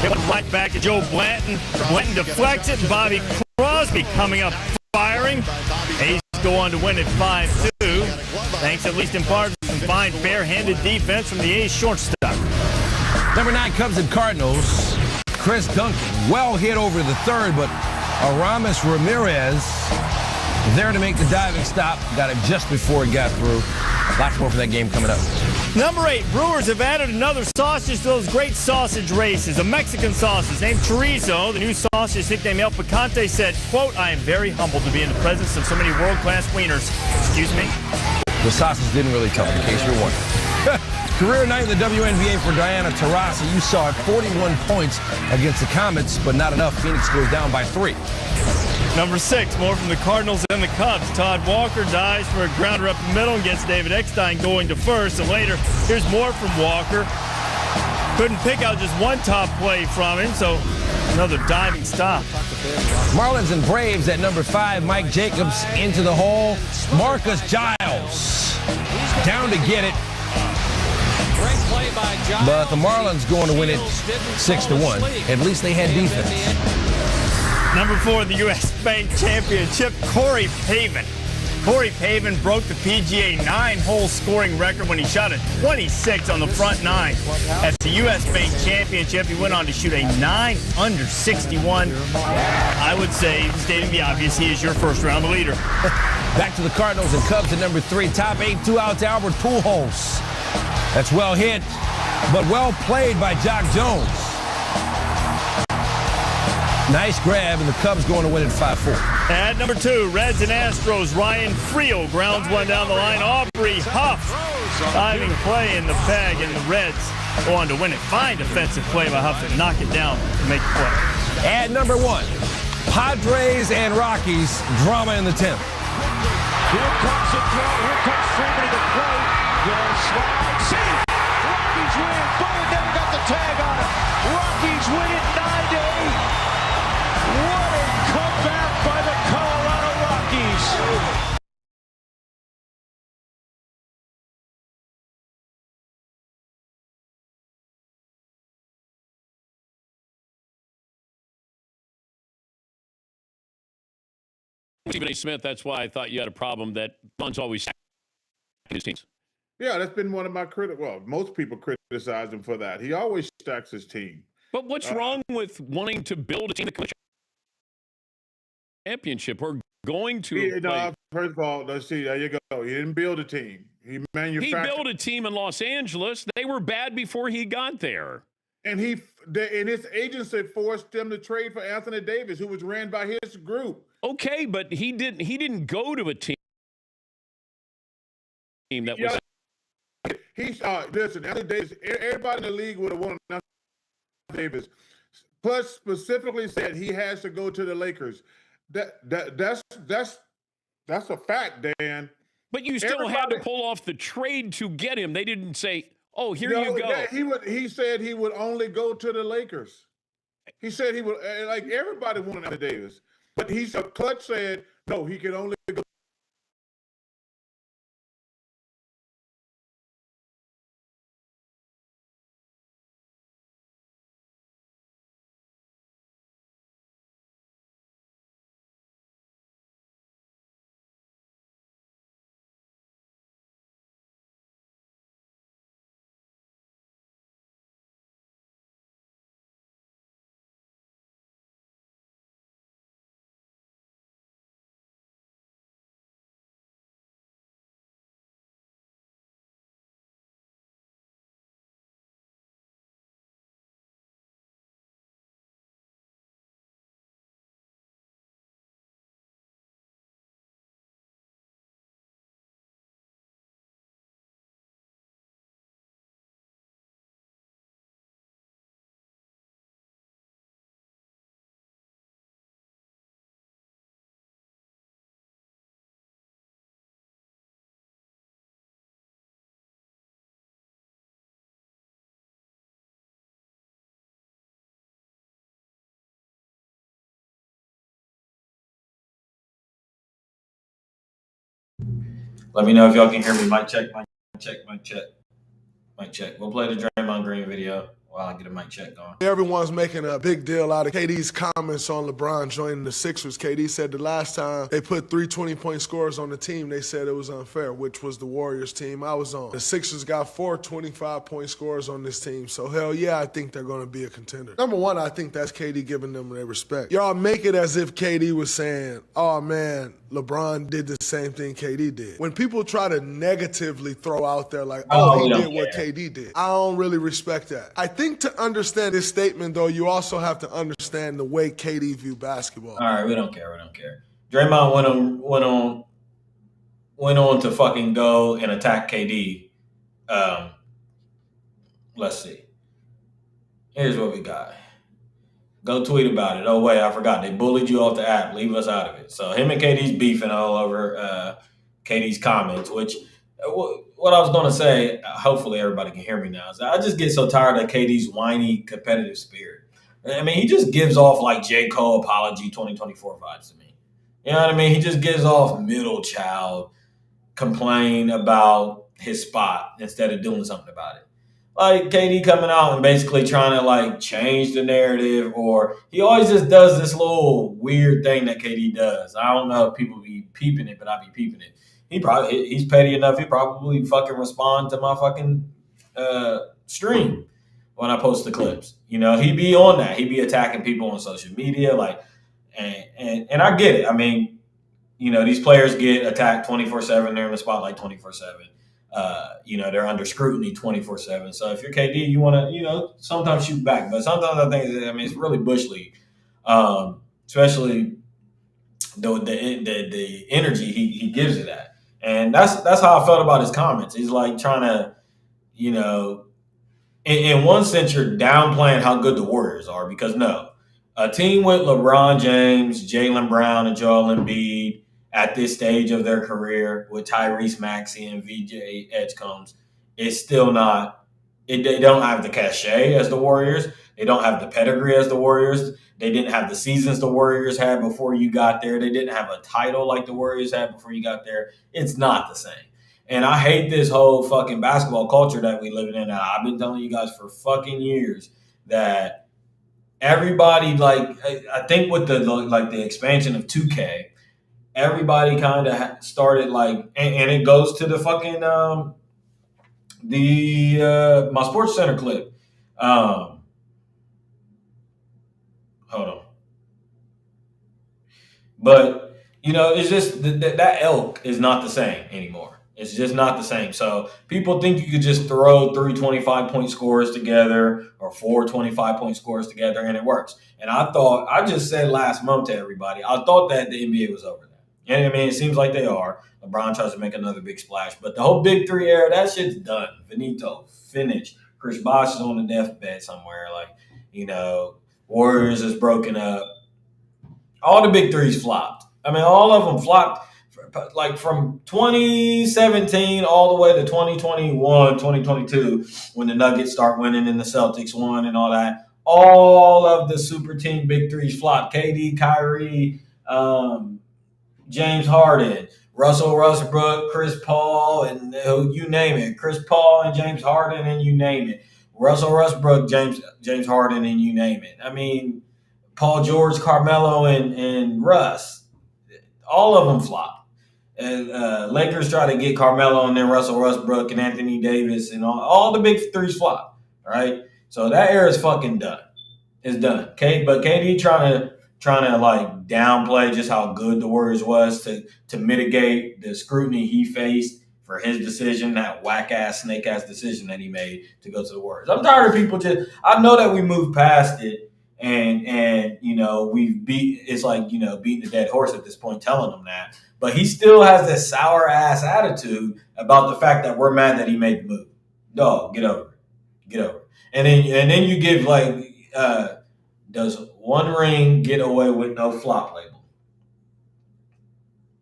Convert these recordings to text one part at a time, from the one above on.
It went right back to Joe Blanton. Blanton deflects it. Bobby Crosby coming up firing. A's go on to win at 5-2. Thanks at least in part to some fine bare-handed defense from the A's shortstop. Number 9, Cubs and Cardinals. Chris Duncan, well hit over the third, but Aramis Ramirez there to make the diving stop. Got it just before it got through. Lots more for that game coming up. Number 8, Brewers have added another sausage to those great sausage races. A Mexican sausage named Chorizo. The new sausage, nicknamed El Picante, said, quote, "I am very humbled to be in the presence of so many world-class wieners." Excuse me? The sausage didn't really tell, in case you're wondering. Career night in the WNBA for Diana Taurasi. You saw it, 41 points against the Comets, but not enough. Phoenix goes down by 3. Number 6, more from the Cardinals and the Cubs. Todd Walker dives for a grounder up the middle and gets David Eckstein going to first. And later, here's more from Walker. Couldn't pick out just one top play from him, so another diving stop. Marlins and Braves at number 5. Mike Jacobs into the hole. Marcus Giles down to get it. But the Marlins going to win it 6-1. At least they had defense. Number 4, the U.S. Bank Championship, Corey Pavin. Corey Pavin broke the PGA 9-hole scoring record when he shot a 26 on the front 9. At the U.S. Bank Championship, he went on to shoot a 9 under 61. I would say, stating the obvious, he is your first-round leader. Back to the Cardinals and Cubs at number 3. Top 8, 2 outs, Albert Pujols. That's well hit, but well played by Jock Jones. Nice grab, and the Cubs going to win at 5-4. At number 2, Reds and Astros, Ryan Friel grounds one down the line. Aubrey Huff, diving play in the bag, and the Reds go on to win it. Fine defensive play by Huff to knock it down to make the play. At number 1, Padres and Rockies, drama in the 10th. Here comes the throw, here comes Freeman to the plate. Slide, see, Rockies win. Boom, never got the tag on it. Rockies win it 9-8. What a comeback by the Colorado Rockies. Stephen A. Smith, that's why I thought you had a problem that Bun's always sacking his teams. Yeah, that's been one of my most people criticize him for that. He always stacks his team. But what's wrong with wanting to build a team that championship? We're going to first of all, let's see, there you go. He didn't build a team. He manufactured. He built a team in Los Angeles. They were bad before he got there. And his agency forced them to trade for Anthony Davis, who was ran by his group. Okay, but he didn't go to a team that was. Listen, Anthony Davis, everybody in the league would have wanted Anthony Davis. Plus, specifically said he has to go to the Lakers. That's a fact, Dan. But you still had to pull off the trade to get him. They didn't say, "Oh, here you go." He said he would only go to the Lakers. He said he would, like everybody wanted Anthony Davis, but Clutch said no. He could only go. Let me know if y'all can hear me. Mic check, mic check, mic check, mic check. We'll play the Draymond Green video. while I get a mic check going. Everyone's making a big deal out of KD's comments on LeBron joining the Sixers. KD said the last time they put 3 20-point scorers on the team, they said it was unfair, which was the Warriors team I was on. The Sixers got 4 25-point scorers on this team, so hell yeah, I think they're going to be a contender. Number one, I think that's KD giving them their respect. Y'all make it as if KD was saying, oh man, LeBron did the same thing KD did. When people try to negatively throw out there like, he did what KD did, I don't really respect that. I think to understand this statement, though, you also have to understand the way KD view basketball. All right, we don't care. Draymond went on to fucking go and attack KD. Let's see. Here's what we got. Go tweet about it. Oh, wait, I forgot. They bullied you off the app. Leave us out of it. So him and KD's beefing all over KD's comments, which what I was going to say, hopefully everybody can hear me now, is I just get so tired of KD's whiny, competitive spirit. I mean, he just gives off like J. Cole apology 2024 vibes to me. You know what I mean? He just gives off middle child, complain about his spot instead of doing something about it. Like KD coming out and basically trying to like change the narrative, or he always just does this little weird thing that KD does. I don't know if people be peeping it, but I be peeping it. He's petty enough. He probably fucking respond to my fucking stream when I post the clips. You know, he be on that. He be attacking people on social media, like, and I get it. I mean, you know, these players get attacked 24/7. They're in the spotlight 24/7. You know, they're under scrutiny 24/7. So if you're KD, you want to, you know, sometimes shoot back. But sometimes I think, it's really Bush League, especially the energy he gives it at. And that's how I felt about his comments. He's like trying to, you know, in one sense, you're downplaying how good the Warriors are, because no, a team with LeBron James, Jaylen Brown, and Joel Embiid at this stage of their career with Tyrese Maxey and VJ Edgecombs is still not. They don't have the cachet as the Warriors. They don't have the pedigree as the Warriors. They didn't have the seasons the Warriors had before you got there. They didn't have a title like the Warriors had before you got there. It's not the same. And I hate this whole fucking basketball culture that we live in. And I've been telling you guys for fucking years that everybody, like, I think with the expansion of 2K, everybody kind of started like, and it goes to the fucking my Sports Center clip. Hold on. But, you know, it's just that elk is not the same anymore. It's just not the same. So people think you could just throw 3 25-point scores together or 4 25-point scores together and it works. And I just said last month to everybody, I thought that the NBA was over that. And I mean, it seems like they are. LeBron tries to make another big splash. But the whole Big Three era, that shit's done. Finito, finished. Chris Bosh is on the deathbed somewhere. Like, you know, Warriors is broken up. All the Big Threes flopped. I mean, all of them flopped, like from 2017 all the way to 2021, 2022, when the Nuggets start winning and the Celtics won and all that. All of the super team Big Threes flopped. KD, Kyrie, James Harden, Russell Westbrook, Chris Paul, and you name it. Chris Paul and James Harden, and you name it. Russell Westbrook, James Harden, and you name it. I mean, Paul George, Carmelo, and Russ, all of them flopped. And Lakers try to get Carmelo and then Russell Westbrook and Anthony Davis and all the Big Threes flopped. Right, so that era is fucking done. It's done. Okay, but KD trying to like downplay just how good the Warriors was to mitigate the scrutiny he faced for his decision, that whack-ass, snake-ass decision that he made to go to the Warriors. I'm tired of people I know that we moved past it and you know, it's like, you know, beating a dead horse at this point, telling them that. But he still has this sour-ass attitude about the fact that we're mad that he made the move. Dog, get over it. Get over it. And then you give, like, does one ring get away with no flop label?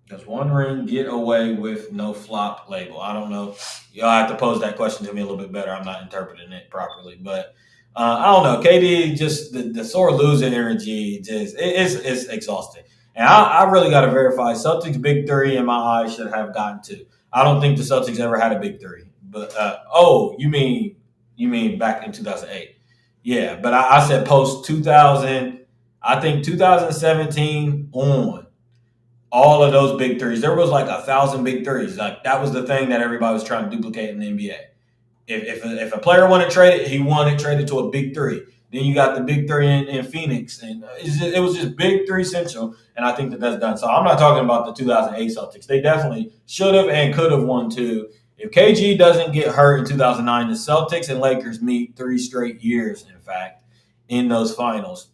Does one ring get away with no flop label? I don't know. Y'all have to pose that question to me a little bit better. I'm not interpreting it properly. But I don't know. KD, just the sore loser energy, it's exhausting. And I really got to verify. Celtics Big Three, in my eyes, should have gotten 2. I don't think the Celtics ever had a Big Three. But, you mean back in 2008. Yeah, but I said post 2000. I think 2017 on. All of those big threes. There was like 1,000 big threes. Like that was the thing that everybody was trying to duplicate in the NBA. If a player wanted traded, he wanted traded to a big three. Then you got the big three in Phoenix, and it was just big three central. And I think that's done. So I'm not talking about the 2008 Celtics. They definitely should have and could have won too. If KG doesn't get hurt in 2009, the Celtics and Lakers meet 3 straight years, in fact, in those finals.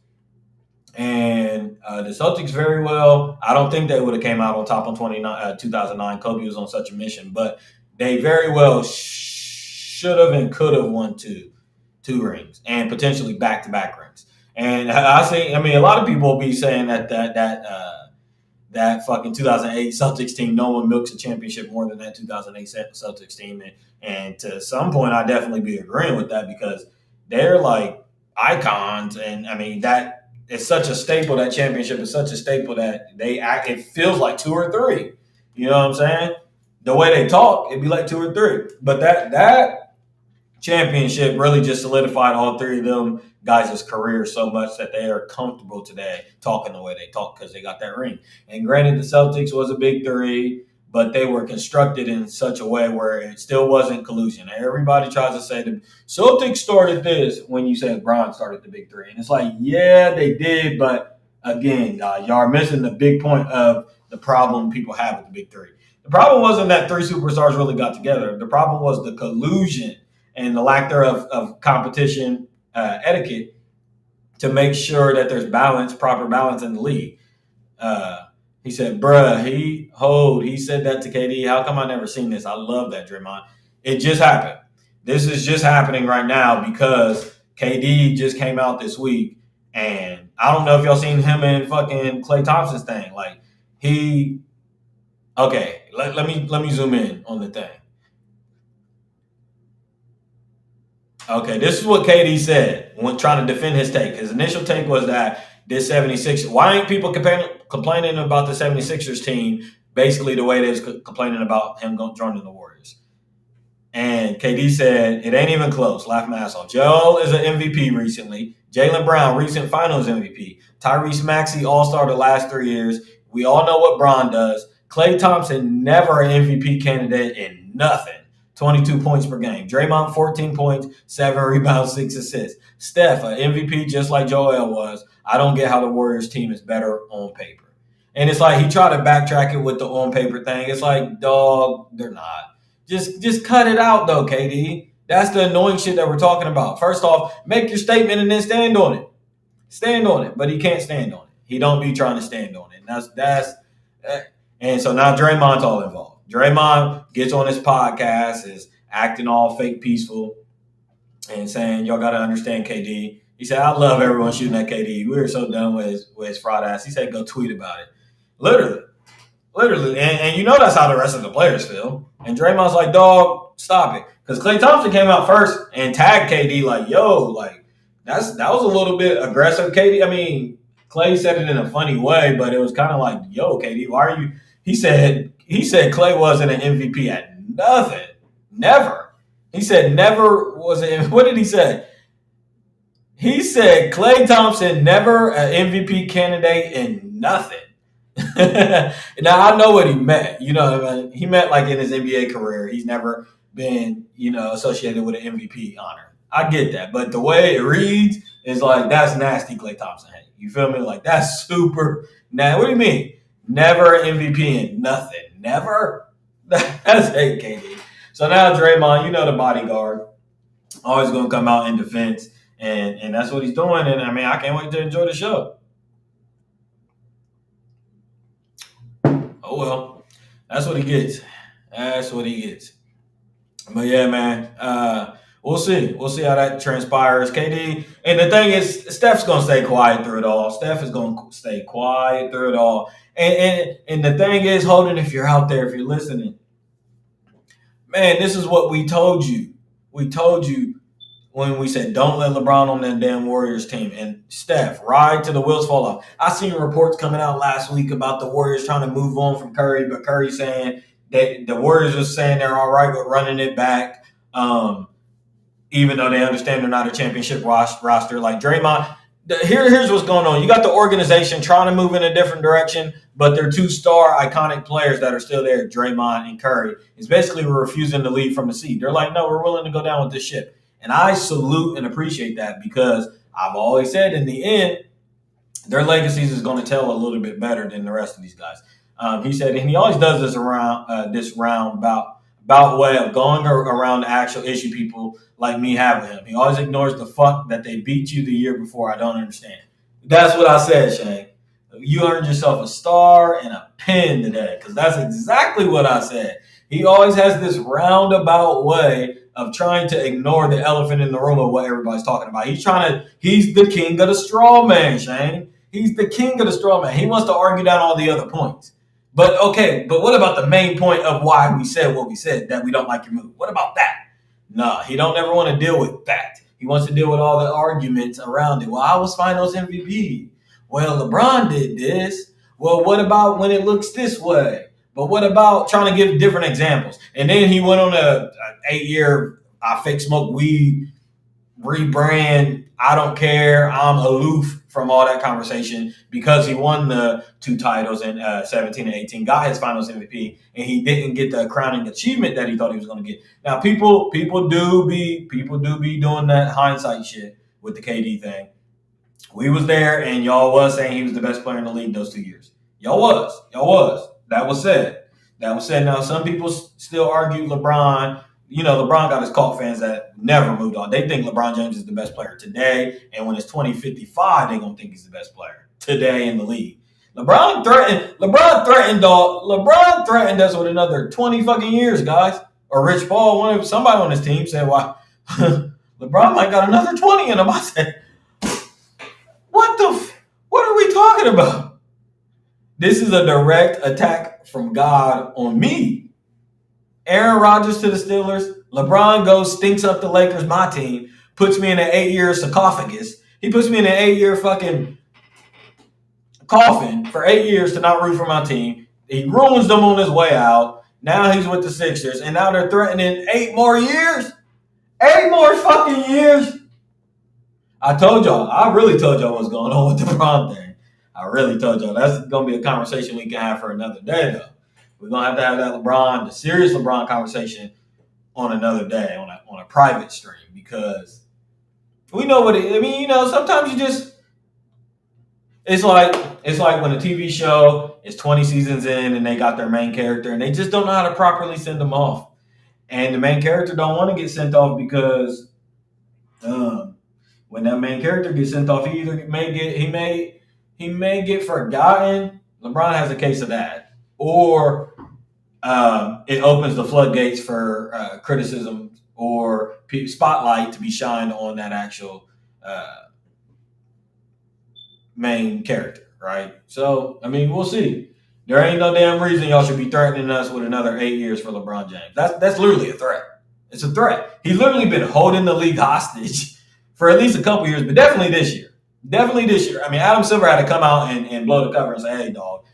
And the Celtics very well, I don't think they would have came out on top on 2009. Kobe was on such a mission, but they very well should have and could have won two rings and potentially back-to-back rings. And a lot of people will be saying that fucking 2008 Celtics team, no one milks a championship more than that 2008 Celtics team. And to some point, I definitely be agreeing with that because they're like icons. And I mean, that it's such a staple, that championship is such a staple that it feels like 2 or 3. You know what I'm saying? The way they talk, it'd be like 2 or 3. But that championship really just solidified all 3 of them guys' careers so much that they are comfortable today talking the way they talk because they got that ring. And granted, the Celtics was a big 3, but they were constructed in such a way where it still wasn't collusion. Everybody tries to say the Celtics started this when you say LeBron started the big 3. And it's like, yeah, they did. But again, y'all are missing the big point of the problem people have with the big 3. The problem wasn't that 3 superstars really got together. The problem was the collusion and the lack thereof of competition etiquette to make sure that there's proper balance in the league. He said, bruh, he said that to KD. How come I never seen this? I love that, Draymond. It just happened. This is just happening right now because KD just came out this week. And I don't know if y'all seen him and fucking Klay Thompson's thing. Like let me zoom in on the thing. Okay, this is what KD said when trying to defend his take. His initial take was that this 76ers, why ain't people complaining about the 76ers team basically the way they was complaining about him joining the Warriors? And KD said, it ain't even close. Laugh my ass off. Joel is an MVP recently. Jaylen Brown, recent finals MVP. Tyrese Maxey, all-star the last 3 years. We all know what Bron does. Klay Thompson, never an MVP candidate in nothing. 22 points per game. Draymond, 14 points, 7 rebounds, 6 assists. Steph, an MVP just like Joel was. I don't get how the Warriors team is better on paper. And it's like he tried to backtrack it with the on paper thing. It's like, dog, they're not. Just cut it out, though, KD. That's the annoying shit that we're talking about. First off, make your statement and then stand on it. Stand on it. But he can't stand on it. He don't be trying to stand on it. And so now Draymond's all involved. Draymond gets on his podcast, is acting all fake peaceful and saying, y'all got to understand KD. He said, I love everyone shooting at KD. We were so done with his fraud ass. He said, go tweet about it. Literally. And you know that's how the rest of the players feel. And Draymond's like, dog, stop it. Because Klay Thompson came out first and tagged KD like, yo, like, that was a little bit aggressive, KD. I mean, Klay said it in a funny way, but it was kind of like, yo, KD, why are you – He said Klay wasn't an MVP at nothing. Never. He said never was it. What did he say? He said Klay Thompson never an MVP candidate in nothing. Now, I know what he meant. You know what I mean? He meant like in his NBA career, he's never been, associated with an MVP honor. I get that. But the way it reads is like, that's nasty Klay Thompson. Hey, you feel me? Like, that's super nasty. What do you mean? Never MVP in nothing. Never? That's hate, KD. So now Draymond, the bodyguard, always going to come out in defense. And that's what he's doing. And, I mean, I can't wait to enjoy the show. Oh, well. That's what he gets. But, yeah, man. We'll see. We'll see how that transpires. KD. And the thing is, Steph's going to stay quiet through it all. Steph is going to stay quiet through it all. And the thing is, Holden, if you're out there, if you're listening, man, this is what we told you. We told you when we said, don't let LeBron on that damn Warriors team. And Steph, ride till the wheels fall off. I seen reports coming out last week about the Warriors trying to move on from Curry, but Curry saying that the Warriors are saying they're all right with running it back. even though they understand they're not a championship roster. Like Draymond, here's what's going on. You got the organization trying to move in a different direction, but their two star iconic players that are still there, Draymond and Curry, is basically refusing to leave from the seat. They're like, no, we're willing to go down with this ship. And I salute and appreciate that, because I've always said in the end, their legacies is going to tell a little bit better than the rest of these guys. He said, and he always does this roundabout way of going around the actual issue people like me have with him. He always ignores the fuck that they beat you the year before. I don't understand. That's what I said, Shane. You earned yourself a star and a pin today, because that's exactly what I said. He always has this roundabout way of trying to ignore the elephant in the room of what everybody's talking about. He's the king of the straw man, Shane. He's the king of the straw man. He wants to argue down all the other points. But what about the main point of why we said what we said, that we don't like your move? What about that? Nah, he don't ever want to deal with that. He wants to deal with all the arguments around it. Well, I was finals MVP. Well, LeBron did this. Well, what about when it looks this way? But what about trying to give different examples? And then he went on a 8-year, I fake smoke weed, rebrand, I don't care, I'm aloof from all that conversation, because he won the 2 titles in 17 and 18, got his finals MVP, and he didn't get the crowning achievement that he thought he was going to get. Now, people do be doing that hindsight shit with the KD thing. We was there, and y'all was saying he was the best player in the league those 2 years. Y'all was. That was said. Now, some people still argue LeBron. You know, LeBron got his cult fans that never moved on. They think LeBron James is the best player today, and when it's 2055, they're going to think he's the best player today in the league. LeBron threatened us with another 20 fucking years, guys. Or Rich Paul, somebody on his team said, "Why, LeBron might got another 20 in him." I said, what are we talking about? This is a direct attack from God on me. Aaron Rodgers to the Steelers. LeBron goes, stinks up the Lakers, my team, puts me in an 8-year sarcophagus. He puts me in an 8-year fucking coffin for 8 years to not root for my team. He ruins them on his way out. Now he's with the Sixers, and now they're threatening 8 more years. 8 more fucking years. I really told y'all what's going on with the LeBron thing. I really told y'all. That's going to be a conversation we can have for another day, though. We're going to have that the serious LeBron conversation on another day, on a private stream, because we know sometimes you just, it's like when a TV show is 20 seasons in and they got their main character and they just don't know how to properly send them off. And the main character don't want to get sent off because when that main character gets sent off, he may get forgotten. LeBron has a case of that. Or it opens the floodgates for criticism or spotlight to be shined on that actual main character, right? So, we'll see. There ain't no damn reason y'all should be threatening us with another 8 years for LeBron James. That's literally a threat. It's a threat. He's literally been holding the league hostage for at least a couple years, but definitely this year. Adam Silver had to come out and blow the cover and say, hey, dog,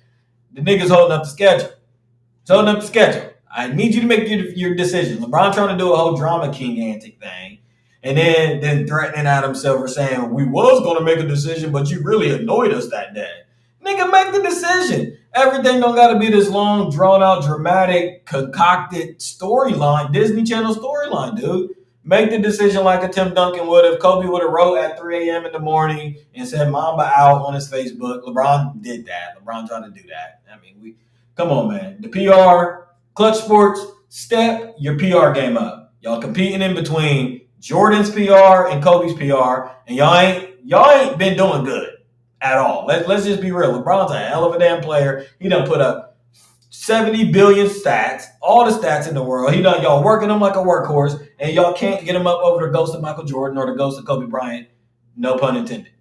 the nigga's holding up the schedule. He's holding up the schedule. I need you to make your decision. LeBron trying to do a whole drama king antic thing, and then threatening Adam Silver saying, we was going to make a decision, but you really annoyed us that day. Nigga, make the decision. Everything don't got to be this long, drawn-out, dramatic, concocted storyline, Disney Channel storyline, dude. Make the decision like a Tim Duncan would if Kobe would have wrote at 3 a.m. in the morning and said Mamba out on his Facebook. LeBron did that. LeBron tried to do that. Come on, man. The PR, Clutch Sports, step your PR game up. Y'all competing in between Jordan's PR and Kobe's PR, and y'all ain't been doing good at all. Let's just be real. LeBron's a hell of a damn player. He done put up 70 billion stats, all the stats in the world. Y'all working him like a workhorse, and y'all can't get him up over the ghost of Michael Jordan or the ghost of Kobe Bryant. No pun intended.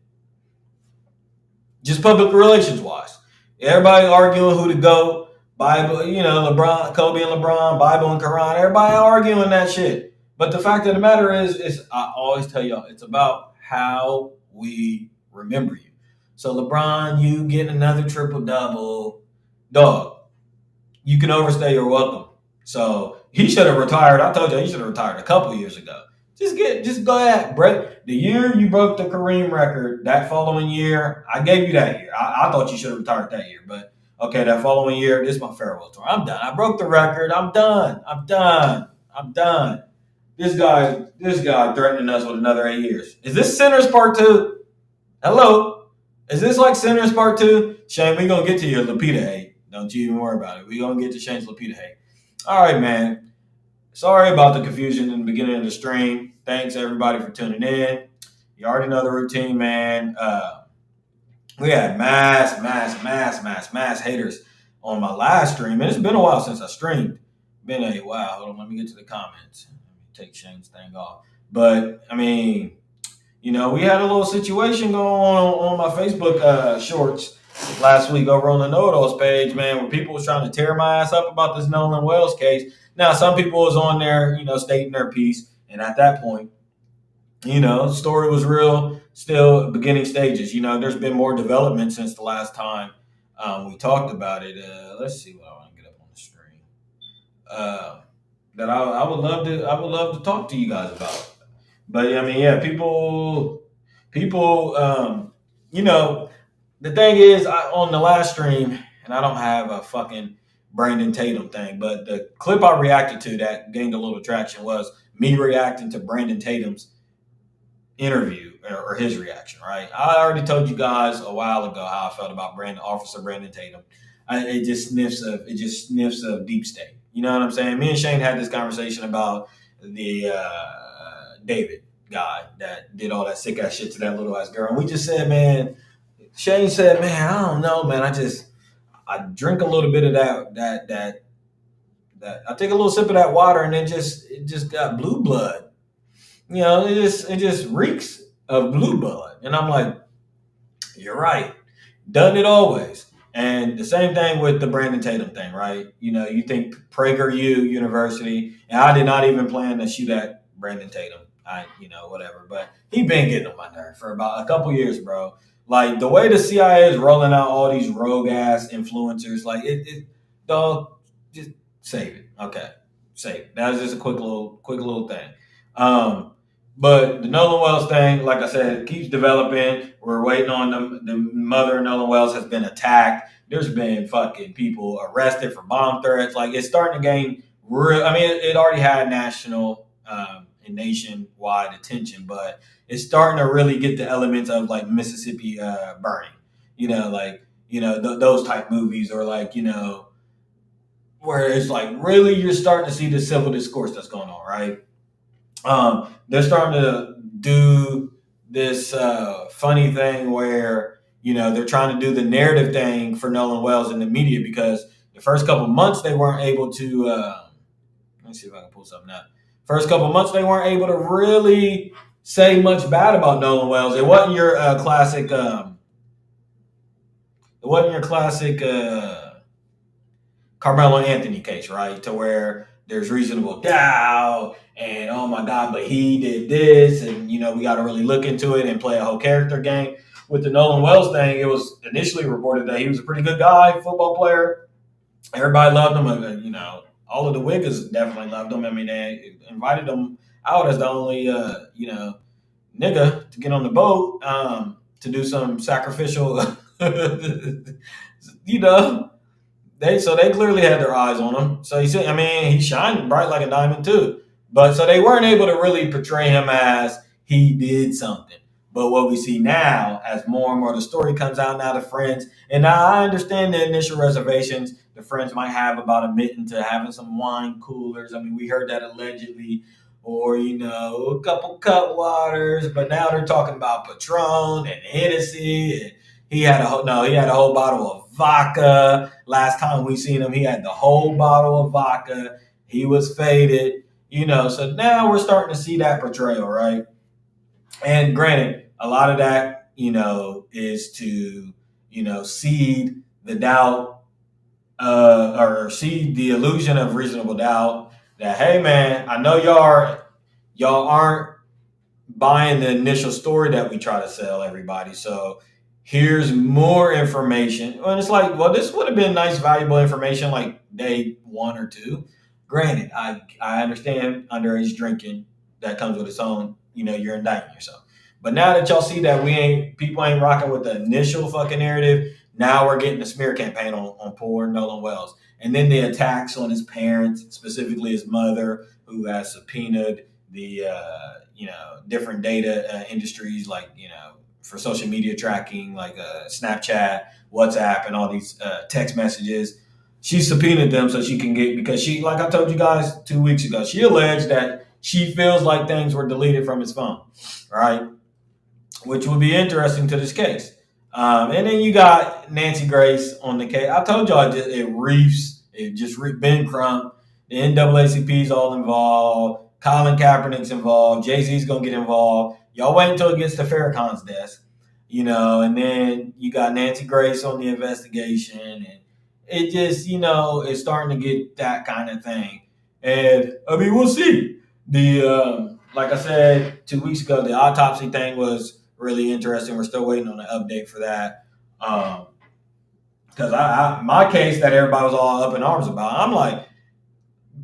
Just public relations wise. Everybody arguing who to go. Bible, LeBron, Kobe and LeBron, Bible and Quran. Everybody arguing that shit. But the fact of the matter is I always tell y'all, it's about how we remember you. So LeBron, you getting another triple-double. Dog, you can overstay your welcome. So he should have retired. I told you he should have retired a couple years ago. Just go ahead, Brett. The year you broke the Kareem record, that following year, I gave you that year. I thought you should have retired that year, but okay, that following year, this is my farewell tour. I'm done. I broke the record. I'm done. This guy threatening us with another 8 years. Is this Sinners Part 2? Hello? Is this like Sinners Part 2? Shane, we gonna get to your Lupita hate. Don't you even worry about it. We gonna get to Shane's Lupita hate. All right, man. Sorry about the confusion in the beginning of the stream. Thanks, everybody, for tuning in. You already know the routine, man. We had mass haters on my last stream. And it's been a while since I streamed. Wow. Hold on, let me get to the comments. Let me take Shane's thing off. But, I mean, we had a little situation going on my Facebook shorts last week over on the Know-It-Alls page, man, where people was trying to tear my ass up about this Nolan Wells case. Now, some people was on there, stating their piece. And at that point, the story was real, still beginning stages. There's been more development since the last time we talked about it. Let's see what I want to get up on the stream. That I would love to talk to you guys about. But people, the thing is, on the last stream, and I don't have a fucking Brandon Tatum thing, but the clip I reacted to that gained a little traction was me reacting to Brandon Tatum's interview or his reaction, right? I already told you guys a while ago how I felt about Officer Brandon Tatum. It just sniffs of deep state. You know what I'm saying? Me and Shane had this conversation about the David guy that did all that sick ass shit to that little ass girl. And we just said, man, Shane said, man, I don't know, man. I drink a little bit of that I take a little sip of that water and it just got blue blood. It just reeks of blue blood. And I'm like, you're right. Done it always. And the same thing with the Brandon Tatum thing, right? You think PragerU University, and I did not even plan to shoot at Brandon Tatum. Whatever. But he been getting on my nerve for about a couple years, bro. Like the way the CIA is rolling out all these rogue ass influencers, like dog, just save it. Okay. Save it. That was just a quick little thing. But the Nolan Wells thing, like I said, keeps developing. We're waiting on the mother of Nolan Wells has been attacked. There's been fucking people arrested for bomb threats. Like it's starting to gain real. I mean, it already had national and nationwide attention, but it's starting to really get the elements of like Mississippi burning. Those type movies, or like where it's like really you're starting to see the civil discourse that's going on, right? They're starting to do this funny thing where, they're trying to do the narrative thing for Nolan Wells in the media, because the first couple months they weren't able to, let me see if I can pull something out. First couple months they weren't able to really say much bad about Nolan Wells. It wasn't your classic Carmelo Anthony case, right? To where there's reasonable doubt and oh my God, but he did this, and we got to really look into it and play a whole character game. With the Nolan Wells thing, it was initially reported that he was a pretty good guy, football player. Everybody loved him. All of the Wiggins definitely loved him. I mean, they invited him out as the only, nigga to get on the boat to do some sacrificial, They clearly had their eyes on him. So he shined bright like a diamond too. But so they weren't able to really portray him as he did something. But what we see now, as more and more the story comes out now, the friends, and now I understand the initial reservations the friends might have about admitting to having some wine coolers. I mean, we heard that allegedly, or a couple cut waters. But now they're talking about Patron and Hennessy, and he had a whole bottle of vodka. Last time we seen him, he had the whole bottle of vodka. He was faded, So now we're starting to see that portrayal, right? And granted, a lot of that, is to, seed the doubt, or seed the illusion of reasonable doubt that, hey man, I know y'all aren't buying the initial story that we try to sell everybody. So here's more information. And it's like, well, this would have been nice, valuable information like day 1 or 2. Granted, I understand underage drinking that comes with its own, you're indicting yourself. But now that y'all see that people ain't rocking with the initial fucking narrative, now we're getting the smear campaign on poor Nolan Wells. And then the attacks on his parents, specifically his mother, who has subpoenaed the, different data industries, like, for social media tracking, like Snapchat, WhatsApp, and all these text messages. She subpoenaed them so she can because she, like I told you guys 2 weeks ago, she alleged that she feels like things were deleted from his phone, right? Which would be interesting to this case. And then you got Nancy Grace on the case. I told y'all it reefs. Ben Crump. The NAACP's all involved. Colin Kaepernick's involved. Jay-Z's going to get involved. Y'all wait until it gets to Farrakhan's desk, and then you got Nancy Grace on the investigation. And it just, is starting to get that kind of thing. And, we'll see. Like I said 2 weeks ago, the autopsy thing was really interesting. We're still waiting on an update for that. Because my case that everybody was all up in arms about, I'm like,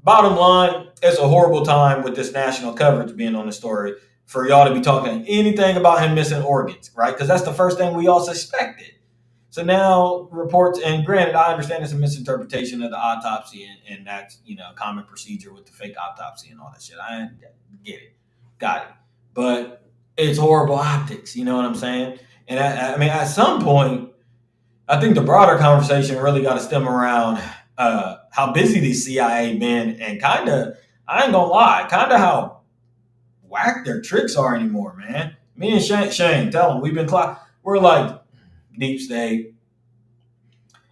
bottom line, it's a horrible time with this national coverage being on the story for y'all to be talking anything about him missing organs, right? Because that's the first thing we all suspected. So now reports, and granted, I understand it's a misinterpretation of the autopsy, and that's, common procedure with the fake autopsy and all that shit. I get it. Got it. But it's horrible optics, you know what I'm saying? And at some point, I think the broader conversation really got to stem around how busy these CIA been, and kind of, I ain't gonna lie, kind of how whack their tricks are anymore, man. Me and Shane, tell them we're like deep state,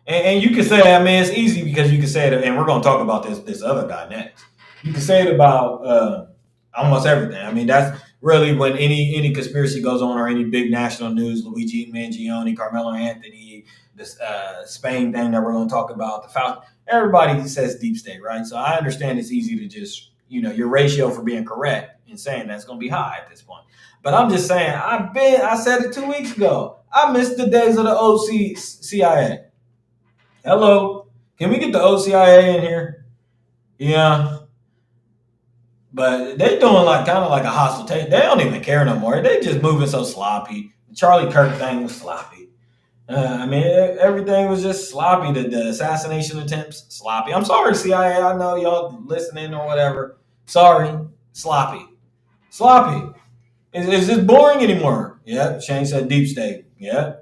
and you can say, it's easy because you can say it, and we're gonna talk about this other guy next. You can say it about almost everything. That's really when any conspiracy goes on, or any big national news, Luigi Mangione, Carmelo Anthony, this Spain thing that we're going to talk about, the Fauci, everybody says deep state, right? So I understand it's easy to just, your ratio for being correct and saying that's going to be high at this point. But I'm just saying, I said it 2 weeks ago. I missed the days of the OC CIA. Hello, can we get the OCIA in here? Yeah. But they doing kind of like a hostile take. They don't even care no more. They just moving so sloppy. The Charlie Kirk thing was sloppy. Everything was just sloppy. The assassination attempts, sloppy. I'm sorry, CIA. I know y'all listening or whatever. Sorry, sloppy. Is this boring anymore? Yeah, Shane said deep state. Yeah.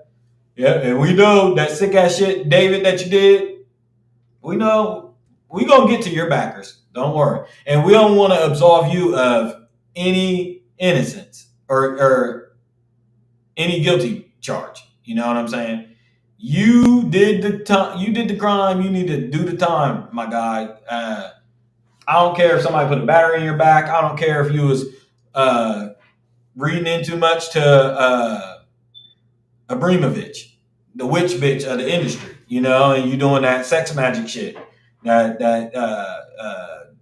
And we know that sick ass shit, David, that you did. We know. We gonna get to your backers. Don't worry. And we don't want to absolve you of any innocence or any guilty charge. You know what I'm saying? You did the time. You did the crime. You need to do the time, my guy. I don't care if somebody put a battery in your back. I don't care if you was reading in too much to Abramovich, the witch bitch of the industry. And you doing that sex magic shit.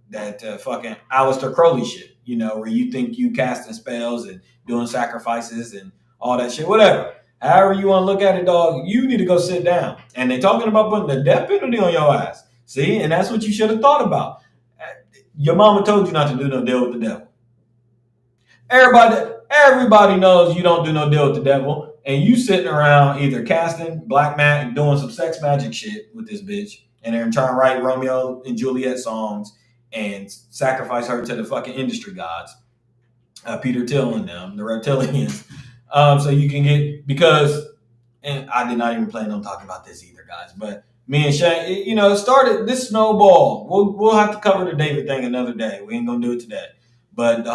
That fucking Aleister Crowley shit, where you think you casting spells and doing sacrifices and all that shit, whatever. However you want to look at it, dog, you need to go sit down. And they talking about putting the death penalty on your ass. See? And that's what you should have thought about. Your mama told you not to do no deal with the devil. Everybody knows you don't do no deal with the devil. And you sitting around either casting black magic, doing some sex magic shit with this bitch, and they're trying to write Romeo and Juliet songs and sacrifice her to the fucking industry gods, Peter Thiel and them, the reptilians. So you can get, and I did not even plan on talking about this either, guys, but me and Shane, it started, this snowball. We'll have to cover the David thing another day. We ain't going to do it today. But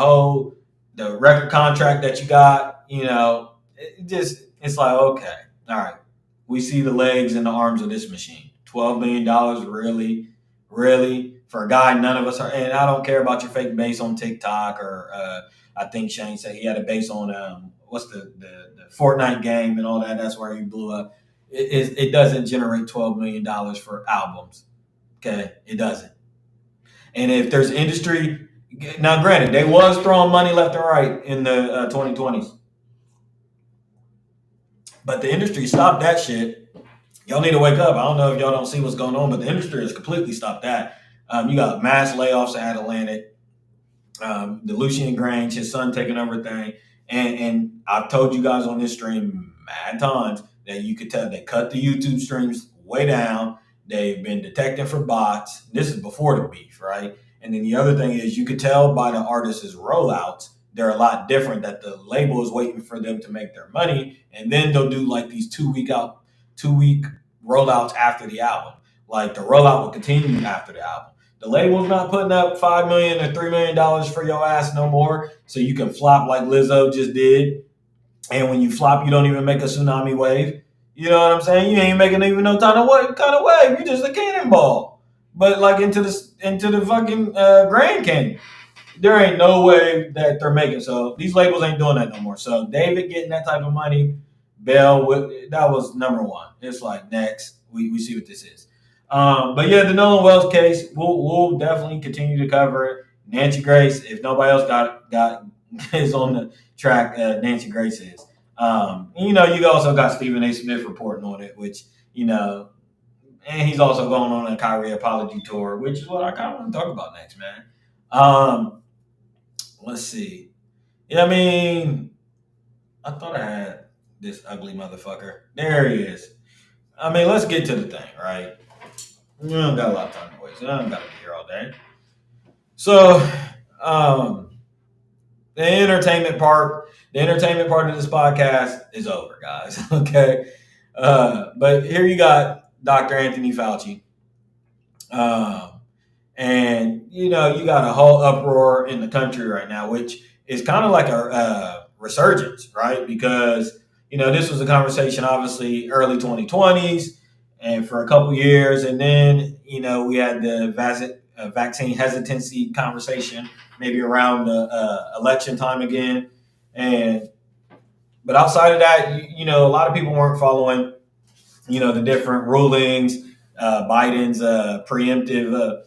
the record contract that you got, it's like, okay, all right. We see the legs and the arms of this machine. $12 million, really? For a guy none of us are, and I don't care about your fake base on TikTok, or I think Shane said he had a base on what's the Fortnite game and all that. That's where he blew up. It doesn't generate $12 million for albums. Okay, it doesn't. And if there's industry, now granted, they was throwing money left and right in the 2020s, but the industry stopped that shit. Y'all need to wake up. I don't know if y'all don't see what's going on, but the industry has completely stopped that. You got mass layoffs at Atlantic. the Lucian Grange, his son taking over thing. And I've told you guys on this stream mad times that you could tell they cut the YouTube streams way down. They've been detecting for bots. This is before the beef, right? And then the other thing is you could tell by the artists' rollouts, they're a lot different, that the label is waiting for them to make their money. And then they'll do like these 2 week rollouts after the album. Like the rollout will continue after the album. The label's not putting up $5 million or $3 million for your ass no more. So you can flop like Lizzo just did. And when you flop, you don't even make a tsunami wave. You know what I'm saying? You ain't making even no kind of wave. You just a cannonball. But like into the fucking Grand Canyon. There ain't no way that they're making. So these labels ain't doing that no more. So David getting that type of money, Bell, that was number one. It's like, next, we see what this is. But yeah, the Nolan Wells case, we'll definitely continue to cover it. Nancy Grace, if nobody else got is on the track, Nancy Grace is. You also got Stephen A. Smith reporting on it, which, and he's also going on a Kyrie apology tour, which is what I kind of want to talk about next, man. Let's see. Yeah, I thought I had this ugly motherfucker. There he is. Let's get to the thing, right? We don't got a lot of time to waste. I don't got to be here all day. So, the entertainment part of this podcast is over, guys. Okay. But here you got Dr. Anthony Fauci. And, you got a whole uproar in the country right now, which is kind of like a resurgence, right? Because, this was a conversation, obviously, early 2020s and for a couple years. And then, we had the vaccine hesitancy conversation, maybe around the election time again. But outside of that, a lot of people weren't following, the different rulings, Biden's preemptive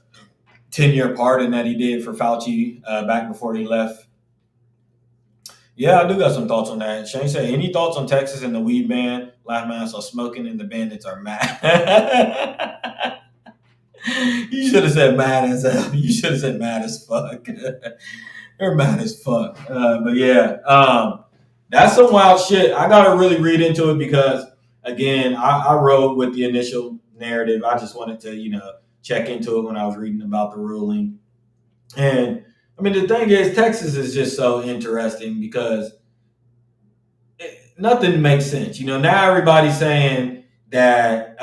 10-year pardon that he did for Fauci back before he left. Yeah, I do got some thoughts on that. Shane said, any thoughts on Texas and the weed ban? Laugh man, so smoking and the bandits are mad. You should have said mad as hell. You should have said mad as fuck. They're mad as fuck. But yeah, that's some wild shit. I got to really read into it because, again, I wrote with the initial narrative. I just wanted to, check into it when I was reading about the ruling. And, the thing is, Texas is just so interesting because nothing makes sense. Now everybody's saying that,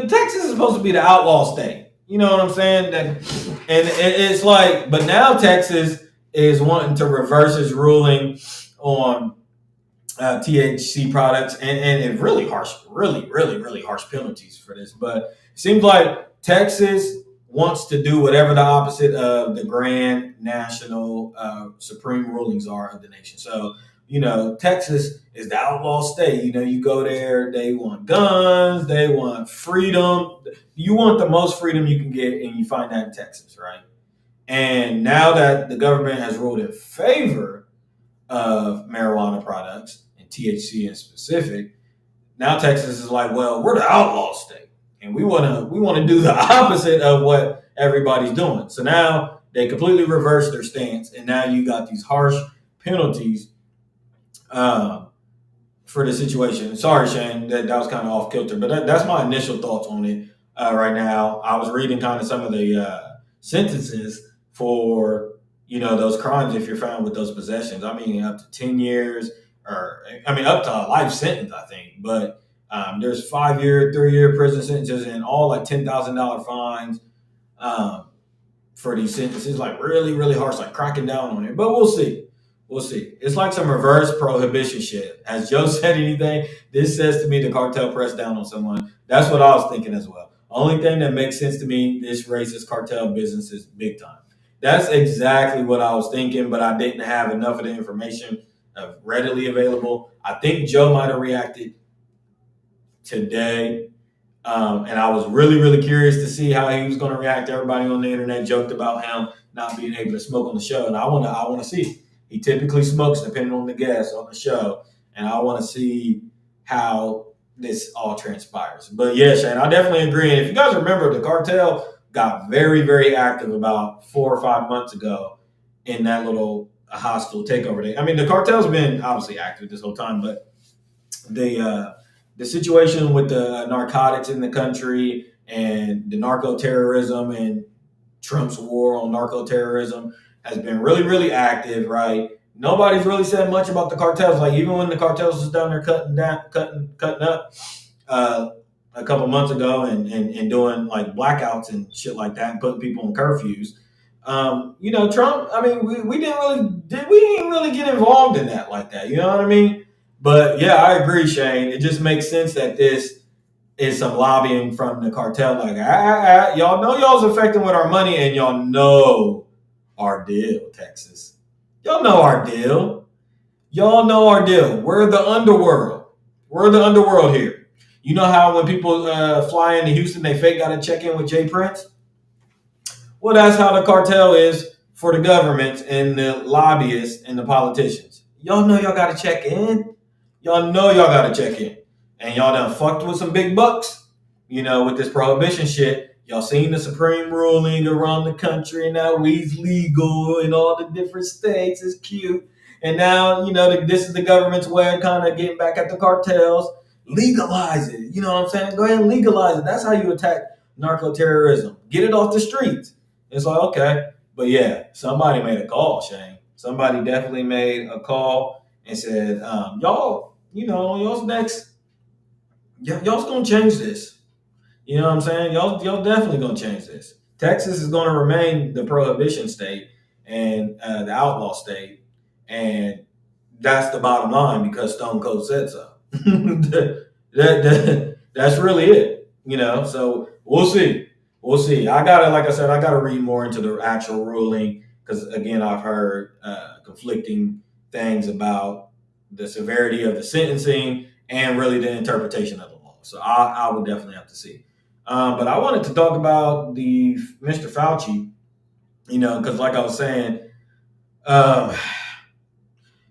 Texas is supposed to be the outlaw state. You know what I'm saying? And it's like, but now Texas is wanting to reverse its ruling on THC products and really harsh penalties for this. But it seems like Texas wants to do whatever the opposite of the grand national supreme rulings are of the nation. So, Texas is the outlaw state. You go there, they want guns, they want freedom. You want the most freedom you can get, and you find that in Texas, right? And now that the government has ruled in favor of marijuana products and THC in specific, now Texas is like, well, we're the outlaw state. And we want to do the opposite of what everybody's doing. So now they completely reverse their stance, and now you got these harsh penalties for the situation. Sorry, Shane, that was kind of off kilter, but that's my initial thoughts on it right now. I was reading kind of some of the sentences for those crimes if you're found with those possessions. Up to 10 years, or up to a life sentence, I think, but. There's 5-year, 3-year prison sentences and all like $10,000 fines for these sentences, like really, really harsh, like cracking down on it. But we'll see. It's like some reverse prohibition shit. Has Joe said anything? This says to me the cartel pressed down on someone. That's what I was thinking as well. Only thing that makes sense to me, this racist cartel business is big time. That's exactly what I was thinking, but I didn't have enough of the information readily available. I think Joe might have reacted today. And I was really, really curious to see how he was going to react. Everybody on the internet joked about him not being able to smoke on the show. And I want to see. He typically smokes depending on the guest on the show. And I want to see how this all transpires. But yeah, Shane, I definitely agree. And if you guys remember, the cartel got very, very active about 4 or 5 months ago in that little hostile takeover day. I mean, the cartel's been obviously active this whole time, but the situation with the narcotics in the country and the narco terrorism and Trump's war on narco terrorism has been really, really active, right? Nobody's really said much about the cartels. Like even when the cartels was down there cutting up a couple months ago and doing like blackouts and shit like that and putting people in curfews. Trump, I mean, we didn't really get involved in that like that. You know what I mean? But yeah, I agree, Shane. It just makes sense that this is some lobbying from the cartel. Like, y'all know y'all's affecting with our money, and y'all know our deal, Texas. Y'all know our deal. Y'all know our deal. We're the underworld. We're the underworld here. You know how when people fly into Houston, they fake got to check in with Jay Prince? Well, that's how the cartel is for the government and the lobbyists and the politicians. Y'all know y'all got to check in. Y'all know y'all got to check in. And y'all done fucked with some big bucks, with this prohibition shit. Y'all seen the Supreme ruling around the country, and now weed's legal in all the different states. It's cute. And now, this is the government's way of kind of getting back at the cartels. Legalize it. You know what I'm saying? Go ahead and legalize it. That's how you attack narco-terrorism. Get it off the streets. It's like, okay. But yeah, somebody made a call, Shane. Somebody definitely made a call and said, y'all's next. Y'all's going to change this. You know what I'm saying? Y'all definitely going to change this. Texas is going to remain the prohibition state and the outlaw state. And that's the bottom line because Stone Cold said so. That's really it. So we'll see. We'll see. I gotta read more into the actual ruling because again, I've heard conflicting things about the severity of the sentencing and really the interpretation of the law. So I would definitely have to see. But I wanted to talk about the Mr. Fauci, because like I was saying,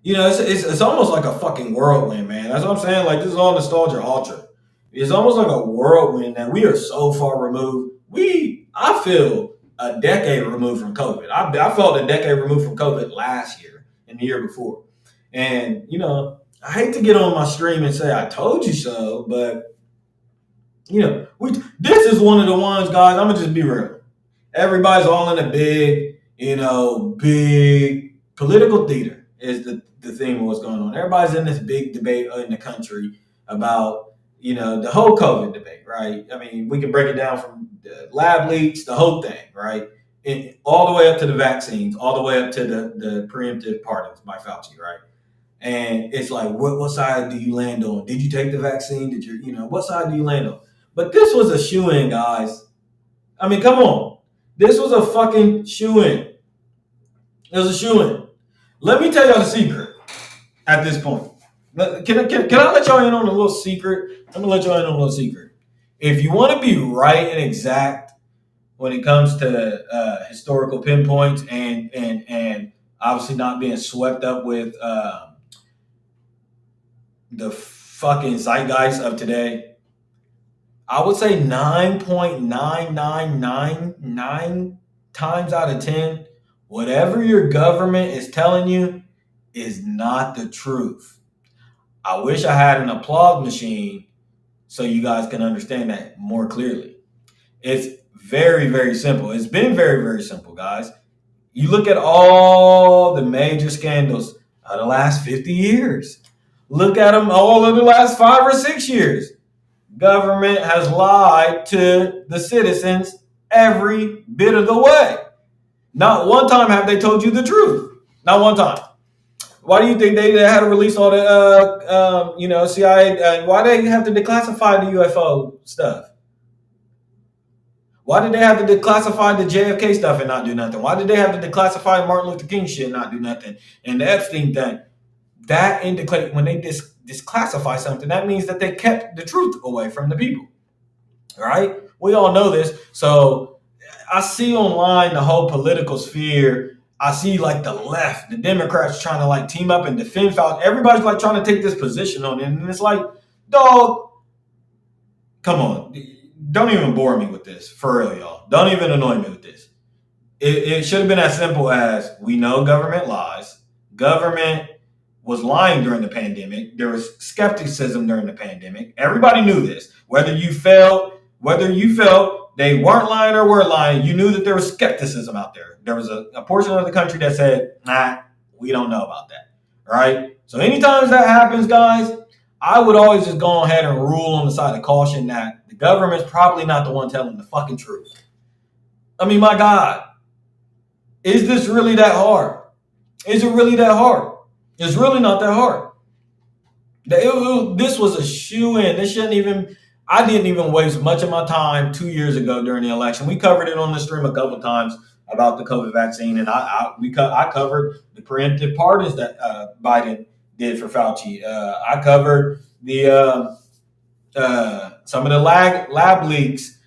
it's almost like a fucking whirlwind, man. That's what I'm saying. Like this is all nostalgia ultra. It's almost like a whirlwind that we are so far removed. I feel a decade removed from COVID. I felt a decade removed from COVID last year and the year before. And, I hate to get on my stream and say I told you so, but, this is one of the ones, guys, I'm going to just be real. Everybody's all in a big political theater is the theme of what's going on. Everybody's in this big debate in the country about, the whole COVID debate, right? I mean, we can break it down from the lab leaks, the whole thing, right? And all the way up to the vaccines, all the way up to the preemptive pardons by Fauci, right? And it's like, what side do you land on? Did you take the vaccine? Did you, what side do you land on? But this was a shoo-in, guys. I mean, come on. This was a fucking shoo-in. It was a shoo-in. Let me tell y'all the secret at this point. Can I let y'all in on a little secret? I'm going to let y'all in on a little secret. If you want to be right and exact when it comes to historical pinpoints and obviously not being swept up with the fucking zeitgeist of today, I would say 9.9999 times out of 10, whatever your government is telling you is not the truth. I wish I had an applause machine so you guys can understand that more clearly. It's very, very simple. It's been very, very simple, guys. You look at all the major scandals of the last 50 years. Look at them all of the last 5 or 6 years. Government has lied to the citizens every bit of the way. Not one time have they told you the truth. Not one time. Why do you think they had to release all the, CIA? Why they have to declassify the UFO stuff? Why did they have to declassify the JFK stuff and not do nothing? Why did they have to declassify Martin Luther King shit and not do nothing? And the Epstein thing. That indicates when they disclassify something, that means that they kept the truth away from the people. All right? We all know this. So I see online the whole political sphere. I see like the left, the Democrats trying to like team up and defend Fauci. Everybody's like trying to take this position on it. And it's like, dog, come on. don't even bore me with this. For real, y'all. Don't even annoy me with this. It should have been as simple as we know government lies. Government was lying during the pandemic. There was skepticism during the pandemic. Everybody knew this. Whether you felt they weren't lying or were lying, you knew that there was skepticism out there. There was a portion of the country that said, nah, we don't know about that. Right? So anytime that happens, guys, I would always just go ahead and rule on the side of caution that the government's probably not the one telling the fucking truth. I mean, my God. Is this really that hard? Is it really that hard? It's really not that hard. This was a shoe-in. I didn't even waste much of my time 2 years ago during the election. We covered it on the stream a couple of times about the COVID vaccine, and I covered the preemptive pardons that Biden did for Fauci. I covered the some of the lab leaks.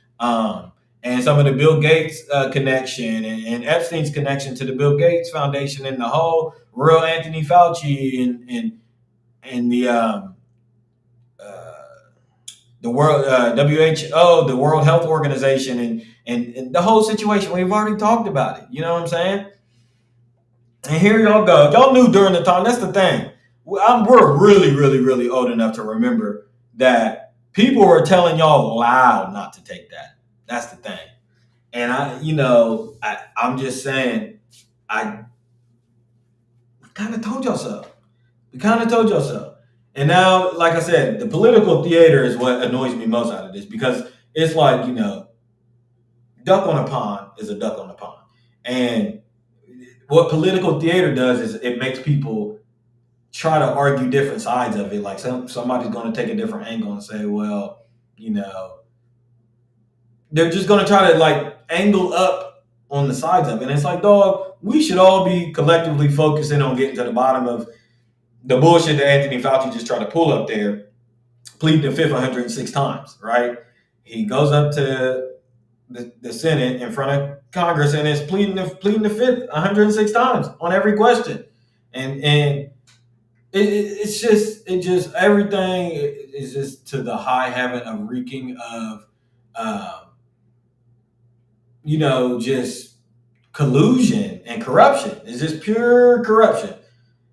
And some of the Bill Gates connection and Epstein's connection to the Bill Gates Foundation and the whole real Anthony Fauci and the world WHO, the World Health Organization, and the whole situation. We've already talked about it. You know what I'm saying? And here y'all go. Y'all knew during the time. That's the thing. We're really, really, really old enough to remember that people were telling y'all loud not to take that. That's the thing. And I'm just saying, we kind of told y'all so. And now, like I said, the political theater is what annoys me most out of this, because it's like, duck on a pond is a duck on a pond. And what political theater does is it makes people try to argue different sides of it. Like somebody's going to take a different angle and say, well, they're just going to try to angle up on the sides of it. And it's like, dog, we should all be collectively focusing on getting to the bottom of the bullshit that Anthony Fauci just tried to pull up there, pleading the fifth 106 times, right? He goes up to the Senate in front of Congress and is pleading the fifth 106 times on every question. And it's just everything is just to the high heaven of reeking of just collusion and corruption. It's just pure corruption.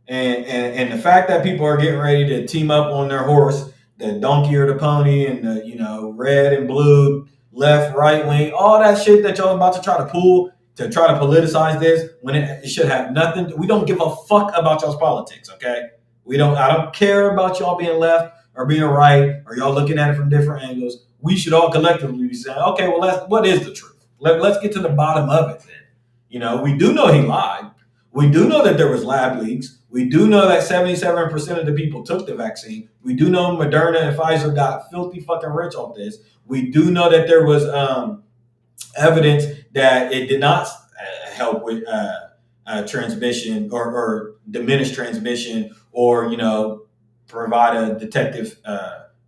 And the fact that people are getting ready to team up on their horse, the donkey or the pony, and the red and blue, left, right wing, all that shit that y'all about to try to pull to try to politicize this, when it should have nothing. We don't give a fuck about y'all's politics, okay? I don't care about y'all being left or being right, or y'all looking at it from different angles. We should all collectively be saying, okay, well, what is the truth? Let's get to the bottom of it then. We do know he lied. We do know that there was lab leaks. We do know that 77% of the people took the vaccine. We do know Moderna and Pfizer got filthy fucking rich off this. We do know that there was evidence that it did not help with transmission or diminish transmission, or provide a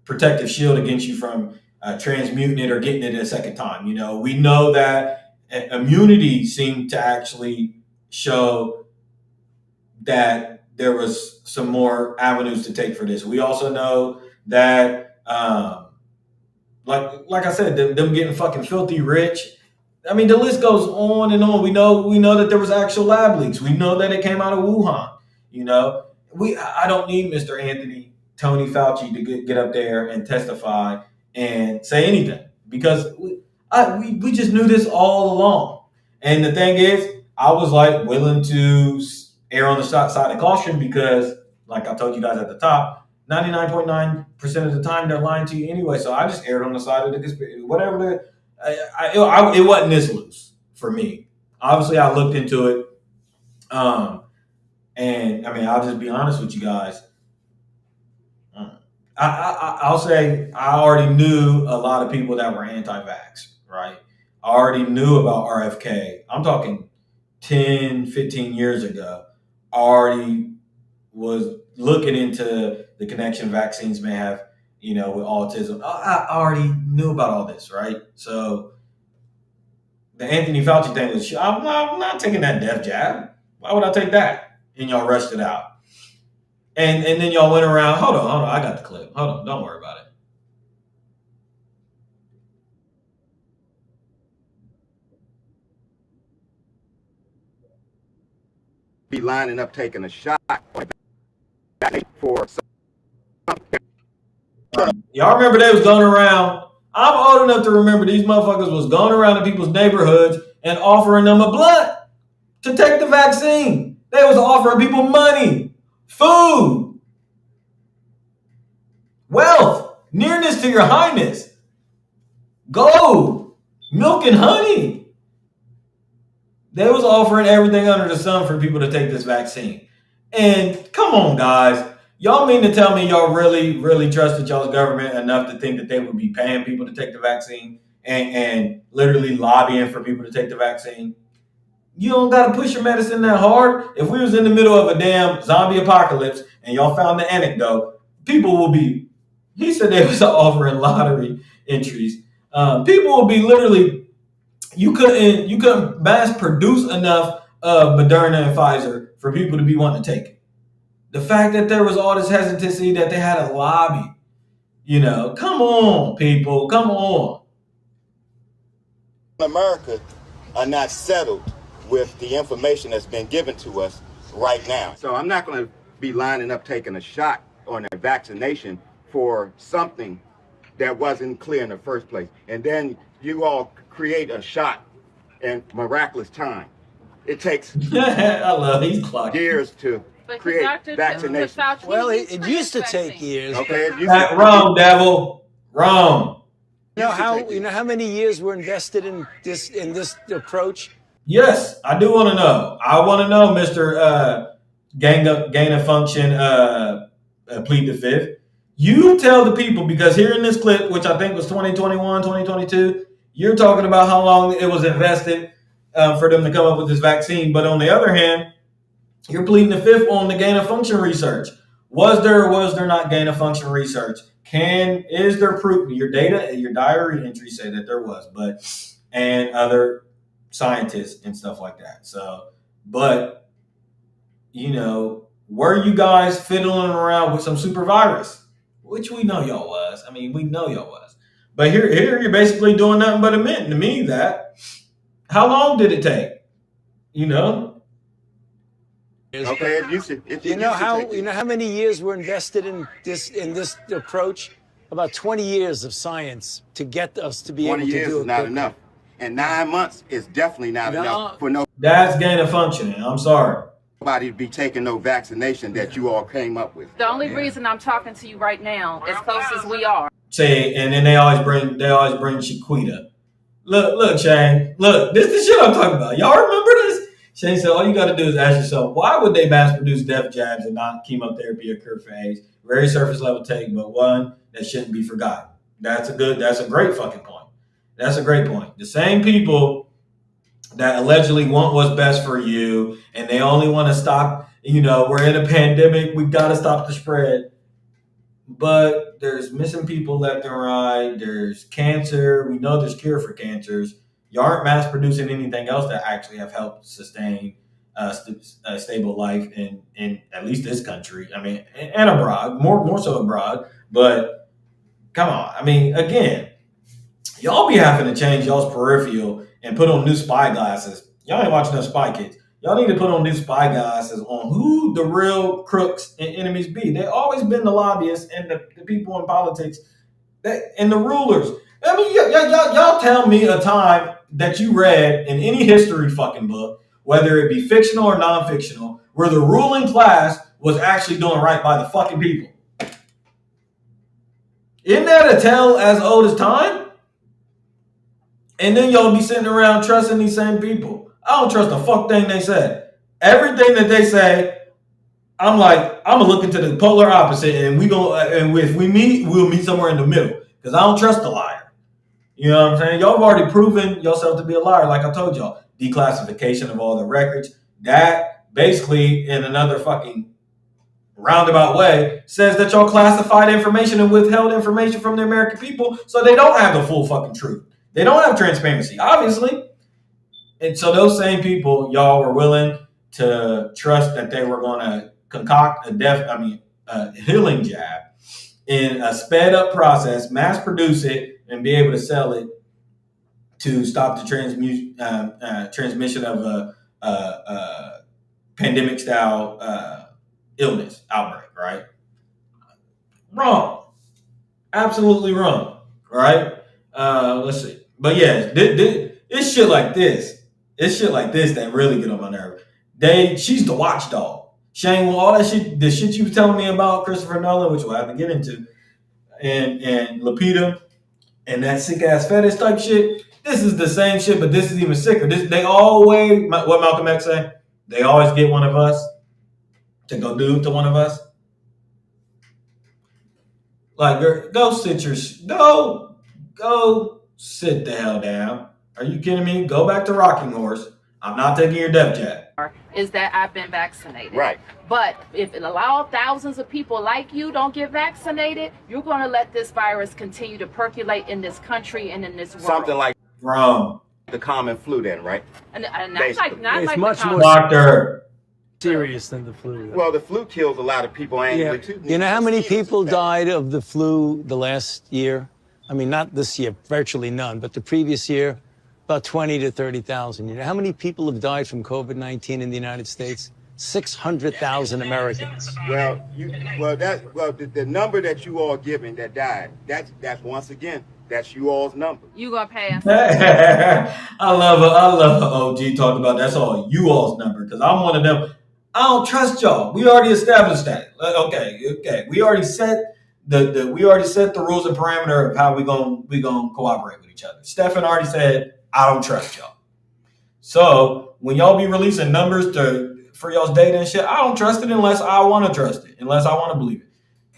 protective shield against you from transmuting it or getting it a second time. We know that immunity seemed to actually show that there was some more avenues to take for this. We also know that, like I said, them getting fucking filthy rich. I mean, the list goes on and on. We know that there was actual lab leaks. We know that it came out of Wuhan. I don't need Mr. Tony Fauci to get up there and testify and say anything, because we just knew this all along. And the thing is, I was willing to err on the side of caution, because, like I told you guys at the top, 99.9% of the time they're lying to you anyway. So I just erred on the side of the conspiracy. Whatever it wasn't this loose for me. Obviously, I looked into it, and I mean, I'll just be honest with you guys. I'll say I already knew a lot of people that were anti-vax, right? I already knew about RFK. I'm talking 10, 15 years ago. I already was looking into the connection vaccines may have, with autism. I already knew about all this, right? So the Anthony Fauci thing was, I'm not taking that death jab. Why would I take that? And y'all rushed it out. And then y'all went around, hold on, I got the clip. Hold on, don't worry about it. be lining up taking a shot for Y'all remember they was going around. I'm old enough to remember these motherfuckers was going around to people's neighborhoods and offering them a blunt to take the vaccine. They was offering people money, food, wealth, nearness to your highness, gold, milk and honey. They was offering everything under the sun for people to take this vaccine. And come on, guys. Y'all mean to tell me y'all really, really trusted y'all's government enough to think that they would be paying people to take the vaccine and literally lobbying for people to take the vaccine? You don't got to push your medicine that hard. If we was in the middle of a damn zombie apocalypse and y'all found the anecdote, people will be, he said they was offering lottery entries. People will be literally, you couldn't mass produce enough of Moderna and Pfizer for people to be wanting to take it. The fact that there was all this hesitancy, that they had a lobby, come on, people, come on. America are not settled with the information that's been given to us right now. So I'm not going to be lining up taking a shot on a vaccination for something that wasn't clear in the first place. And then you all create a shot in miraculous time. It takes I love these clocks. years to create vaccination. Well, it used to take years. Okay, Wrong, devil. Wrong. You know how many years were invested in this approach? Yes, I do want to know. I want to know, Mr. Gain of Function, plead the fifth. You tell the people, because here in this clip, which I think was 2021, 2022, you're talking about how long it was invested for them to come up with this vaccine. But on the other hand, you're pleading the fifth on the gain of function research. Was there or was there not gain of function research? Is there proof? Your data, your diary entries say that there was, and other scientists and stuff like that. So, but were you guys fiddling around with some super virus, which we know y'all was. I mean, we know y'all was. But here you're basically doing nothing but admitting to me that. How long did it take? Okay, You know how many years were invested in this approach? About 20 years of science to get us to be able to do it. 20 years is not enough. And 9 months is definitely not enough for That's gain of functioning. I'm sorry. nobody to be taking no vaccination that you all came up with. The only reason I'm talking to you right now, as close as we are. Say, and then they always bring Chiquita. Look, Shane. Look, this is the shit I'm talking about. Y'all remember this? Shane said, all you got to do is ask yourself, why would they mass produce death jabs and not chemotherapy or cure for AIDS? Very surface level take, but one that shouldn't be forgotten. That's a great fucking point. That's a great point. The same people that allegedly want what's best for you and they only want to stop, we're in a pandemic, we've got to stop the spread. But there's missing people left and right. There's cancer. We know there's cure for cancers. You aren't mass producing anything else that actually have helped sustain a stable life in at least this country. I mean, and abroad, more so abroad. But come on. I mean, again, y'all be having to change y'all's peripheral and put on new spy glasses. Y'all ain't watching no Spy Kids. Y'all need to put on new spy glasses on who the real crooks and enemies be. They always been the lobbyists and the people in politics and the rulers. I mean, y'all tell me a time that you read in any history fucking book, whether it be fictional or non-fictional, where the ruling class was actually doing right by the fucking people. Isn't that a tale as old as time? And then y'all be sitting around trusting these same people. I don't trust a fuck thing they say. Everything that they say, I'm gonna look into the polar opposite, and if we meet, we'll meet somewhere in the middle. Because I don't trust a liar. You know what I'm saying? Y'all have already proven yourself to be a liar, like I told y'all. Declassification of all the records. That basically, in another fucking roundabout way, says that y'all classified information and withheld information from the American people, so they don't have the full fucking truth. They don't have transparency, obviously. And so those same people, y'all were willing to trust that they were going to concoct a healing jab in a sped up process, mass produce it, and be able to sell it to stop the transmission of pandemic style illness outbreak, right? Wrong. Absolutely wrong, right? Let's see. But yeah, it's shit like this. It's shit like this that really get on my nerve. She's the watchdog. Shane, well, all that shit, the shit you was telling me about Christopher Nolan, which we'll have to get into, and Lupita, and that sick ass fetish type shit. This is the same shit, but this is even sicker. They always, what Malcolm X say? They always get one of us to go do to one of us. Like, go sit the hell down. Are you kidding me? Go back to rocking horse. I'm not taking your death jab. Is that I've been vaccinated. Right. But if it allows thousands of people like you don't get vaccinated, you're going to let this virus continue to percolate in this country and in this world. Something like Wrong. the common flu then, right? And not Basically. like It's much more Doctor. serious than the flu. Well, the flu kills a lot of people annually, too. You know how many people died of the flu the last year? I mean, not this year, virtually none, but the previous year, about 20 to 30,000. You know how many people have died from COVID-19 in the United States? 600,000 Americans. Well, the number that you all giving that died, that's once again, that's you all's number. You gonna pass? I love an OG talking about that's all you all's number, because I'm one of them. I don't trust y'all. We already established that. Okay. We already set the rules and parameter of how we gonna cooperate with each other. Stefan already said I don't trust y'all. So when y'all be releasing numbers for y'all's data and shit, I don't trust it unless I want to trust it, unless I want to believe it.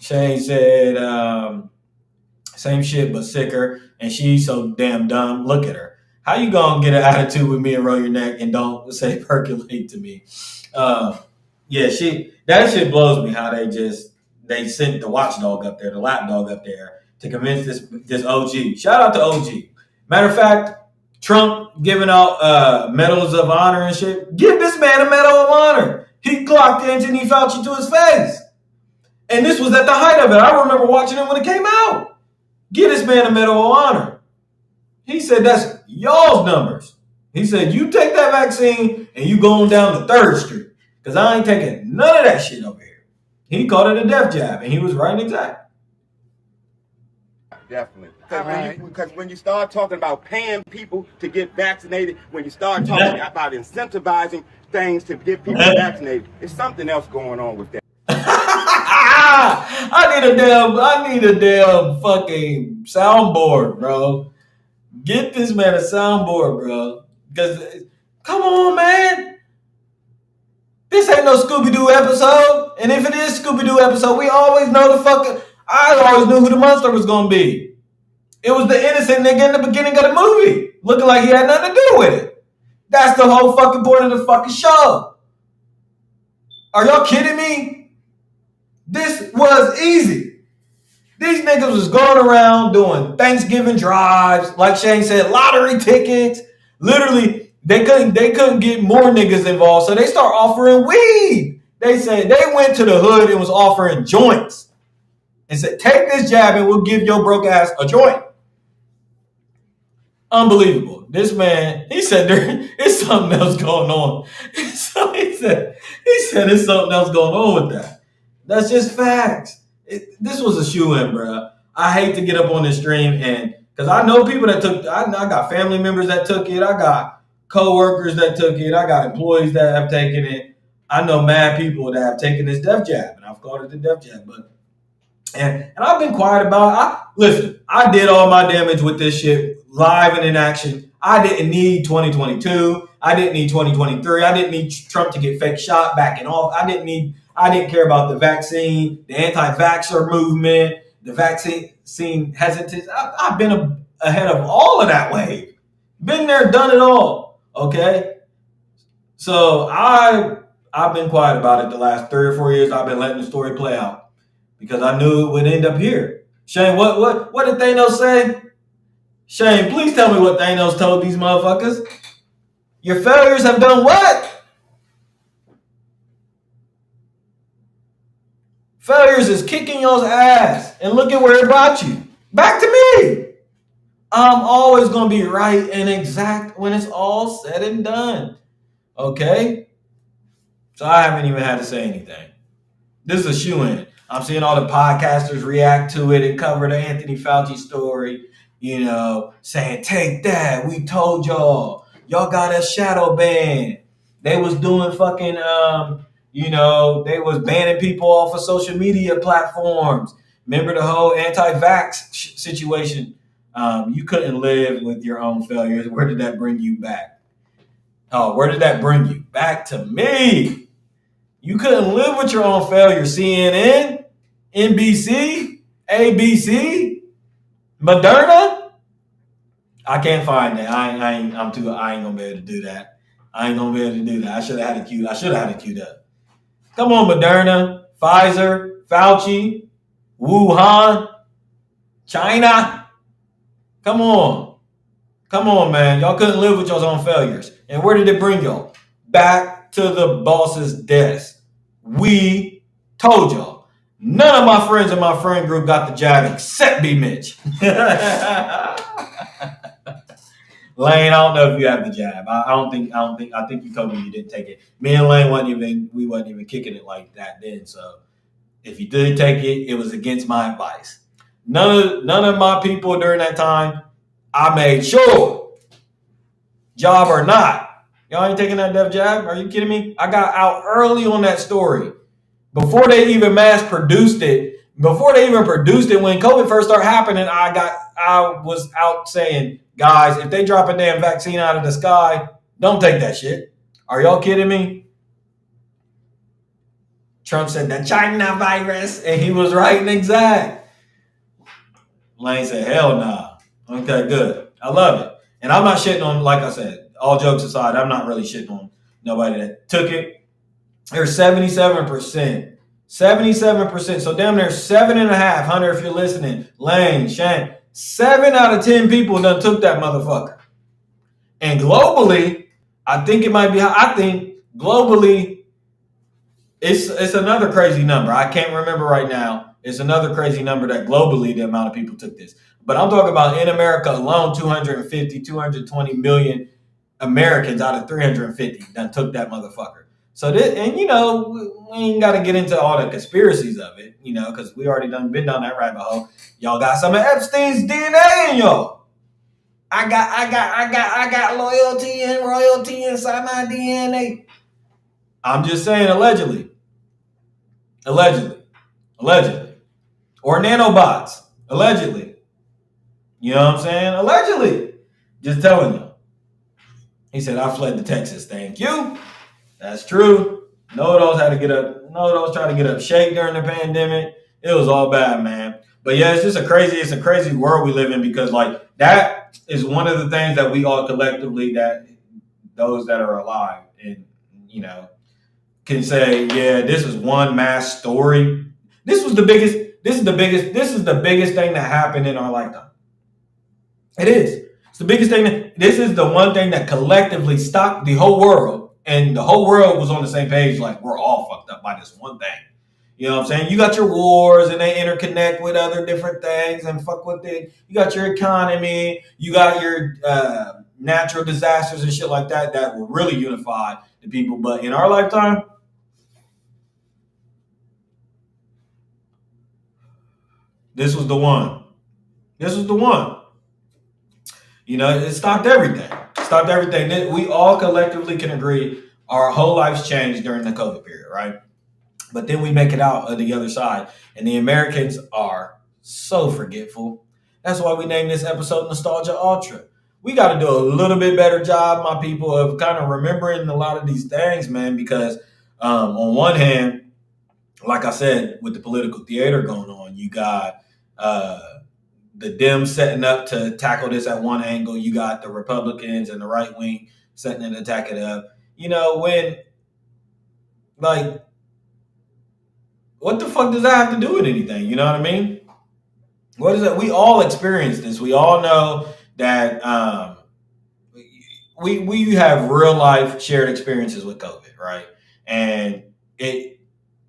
Shane said same shit but sicker, and she's so damn dumb. Look at her. How you gonna get an attitude with me and roll your neck and don't say percolate to me? Yeah, that shit blows me how they sent the watchdog up there, the lapdog up there to convince this OG. Shout out to OG. Matter of fact, Trump giving out medals of honor and shit. Give this man a medal of honor. He clocked Anthony Fauci to his face. And this was at the height of it. I remember watching it when it came out. Give this man a medal of honor. He said that's y'all's numbers. He said you take that vaccine and you going down to 3rd Street. Because I ain't taking none of that shit over here. He called it a death jab, and he was right and exact. Definitely. Because when you start talking about paying people to get vaccinated, when you start talking about incentivizing things to get people vaccinated, there's something else going on with that. I need a damn fucking soundboard, bro. Get this man a soundboard, bro. Because, come on, man. This ain't no Scooby-Doo episode. And if it is Scooby-Doo episode, we always know I always knew who the monster was going to be. It was the innocent nigga in the beginning of the movie, looking like he had nothing to do with it. That's the whole fucking point of the fucking show. Are y'all kidding me? This was easy. These niggas was going around doing Thanksgiving drives, like Shane said, lottery tickets. Literally, they couldn't get more niggas involved, so they start offering weed. They said they went to the hood and was offering joints and said, take this jab and we'll give your broke ass a joint. Unbelievable. This man, he said there's something else going on. So he said there's something else going on with that. That's just facts. This was a shoe-in, bro. I hate to get up on this stream because I know people that took. I got family members that took it. I got co-workers that took it. I got employees that have taken it. I know mad people that have taken this death jab, and I've called it the death jab. But and I've been quiet about it. Listen, I did all my damage with this shit live and in action. I didn't need 2022. I didn't need 2023. I didn't need Trump to get fake shot backing off. I didn't care about the vaccine, the anti-vaxxer movement, the vaccine hesitance. I've been ahead of all of that wave. Been there, done it all. Okay? So I've been quiet about it the last 3 or 4 years. I've been letting the story play out because I knew it would end up here. Shane, what did Thanos say? Shane, please tell me what Thanos told these motherfuckers. Your failures have done what? Failures is kicking y'all's ass. And look at where it brought you. Back to me. I'm always going to be right and exact when it's all said and done. Okay? So I haven't even had to say anything. This is a shoe-in. I'm seeing all the podcasters react to it and cover the Anthony Fauci story, saying, take that. We told y'all. Y'all got us shadow banned. They was doing fucking, they was banning people off of social media platforms. Remember the whole anti-vax situation? You couldn't live with your own failures. Where did that bring you back? Oh, where did that bring you? Back to me. You couldn't live with your own failures. CNN, NBC, ABC, Moderna. I can't find that. I ain't gonna be able to do that. I ain't gonna be able to do that. I should have had it queued up. Come on, Moderna, Pfizer, Fauci, Wuhan, China. Come on, man. Y'all couldn't live with y'all's own failures. And where did it bring y'all? Back to the boss's desk. We told y'all. None of my friends in my friend group got the jab except B. Mitch. Lane, I don't know if you have the jab. I think you told me you didn't take it. Me and Lane wasn't even kicking it like that then. So if you did take it, it was against my advice. None of my people during that time, I made sure, job or not, y'all ain't taking that death jab? Are you kidding me? I got out early on that story. Before they even mass produced it, when COVID first started happening, I was out saying, guys, if they drop a damn vaccine out of the sky, don't take that shit. Are y'all kidding me? Trump said the China virus, and he was right and exact. Lane said, hell nah. Okay, good. I love it. And I'm not shitting on, like I said, all jokes aside, I'm not really shitting on nobody that took it. There's 77%. 77%. So damn near 7.5. Hunter, if you're listening, Lane, Shane, 7 out of 10 people done took that motherfucker. And globally, I think globally, it's another crazy number. I can't remember right now. It's another crazy number that globally the amount of people took this. But I'm talking about in America alone, 220 million Americans out of 350 done took that motherfucker. So this, and we ain't got to get into all the conspiracies of it, because we already been down that rabbit hole. Y'all got some of Epstein's DNA in y'all. I got loyalty and royalty inside my DNA. I'm just saying, allegedly. Or nanobots, allegedly. You know what I'm saying? Allegedly. Just telling you. He said, I fled to Texas. Thank you. That's true. No of those tried to get up shake during the pandemic. It was all bad, man. But yeah, it's a crazy world we live in, because like that is one of the things that we all collectively, that those that are alive and can say, yeah, this is one mass story. This is the biggest thing that happened in our lifetime. It is. It's the biggest thing. This is the one thing that collectively stopped the whole world. And the whole world was on the same page, like we're all fucked up by this one thing. You know what I'm saying? You got your wars and they interconnect with other different things and fuck with it. You got your economy, you got your natural disasters and shit like that will really unify the people. But in our lifetime, this was the one. It stopped everything. We all collectively can agree our whole lives changed during the COVID period, right? But then we make it out of the other side. And the Americans are so forgetful. That's why we named this episode Nostalgia Ultra. We got to do a little bit better job, my people, of kind of remembering a lot of these things, man, because on one hand, like I said, with the political theater going on, you got the Dems setting up to tackle this at one angle. You got the Republicans and the right wing setting to attack it up. What the fuck does that have to do with anything? You know what I mean? What is that? We all experience this. We all know that we have real life shared experiences with COVID, right? And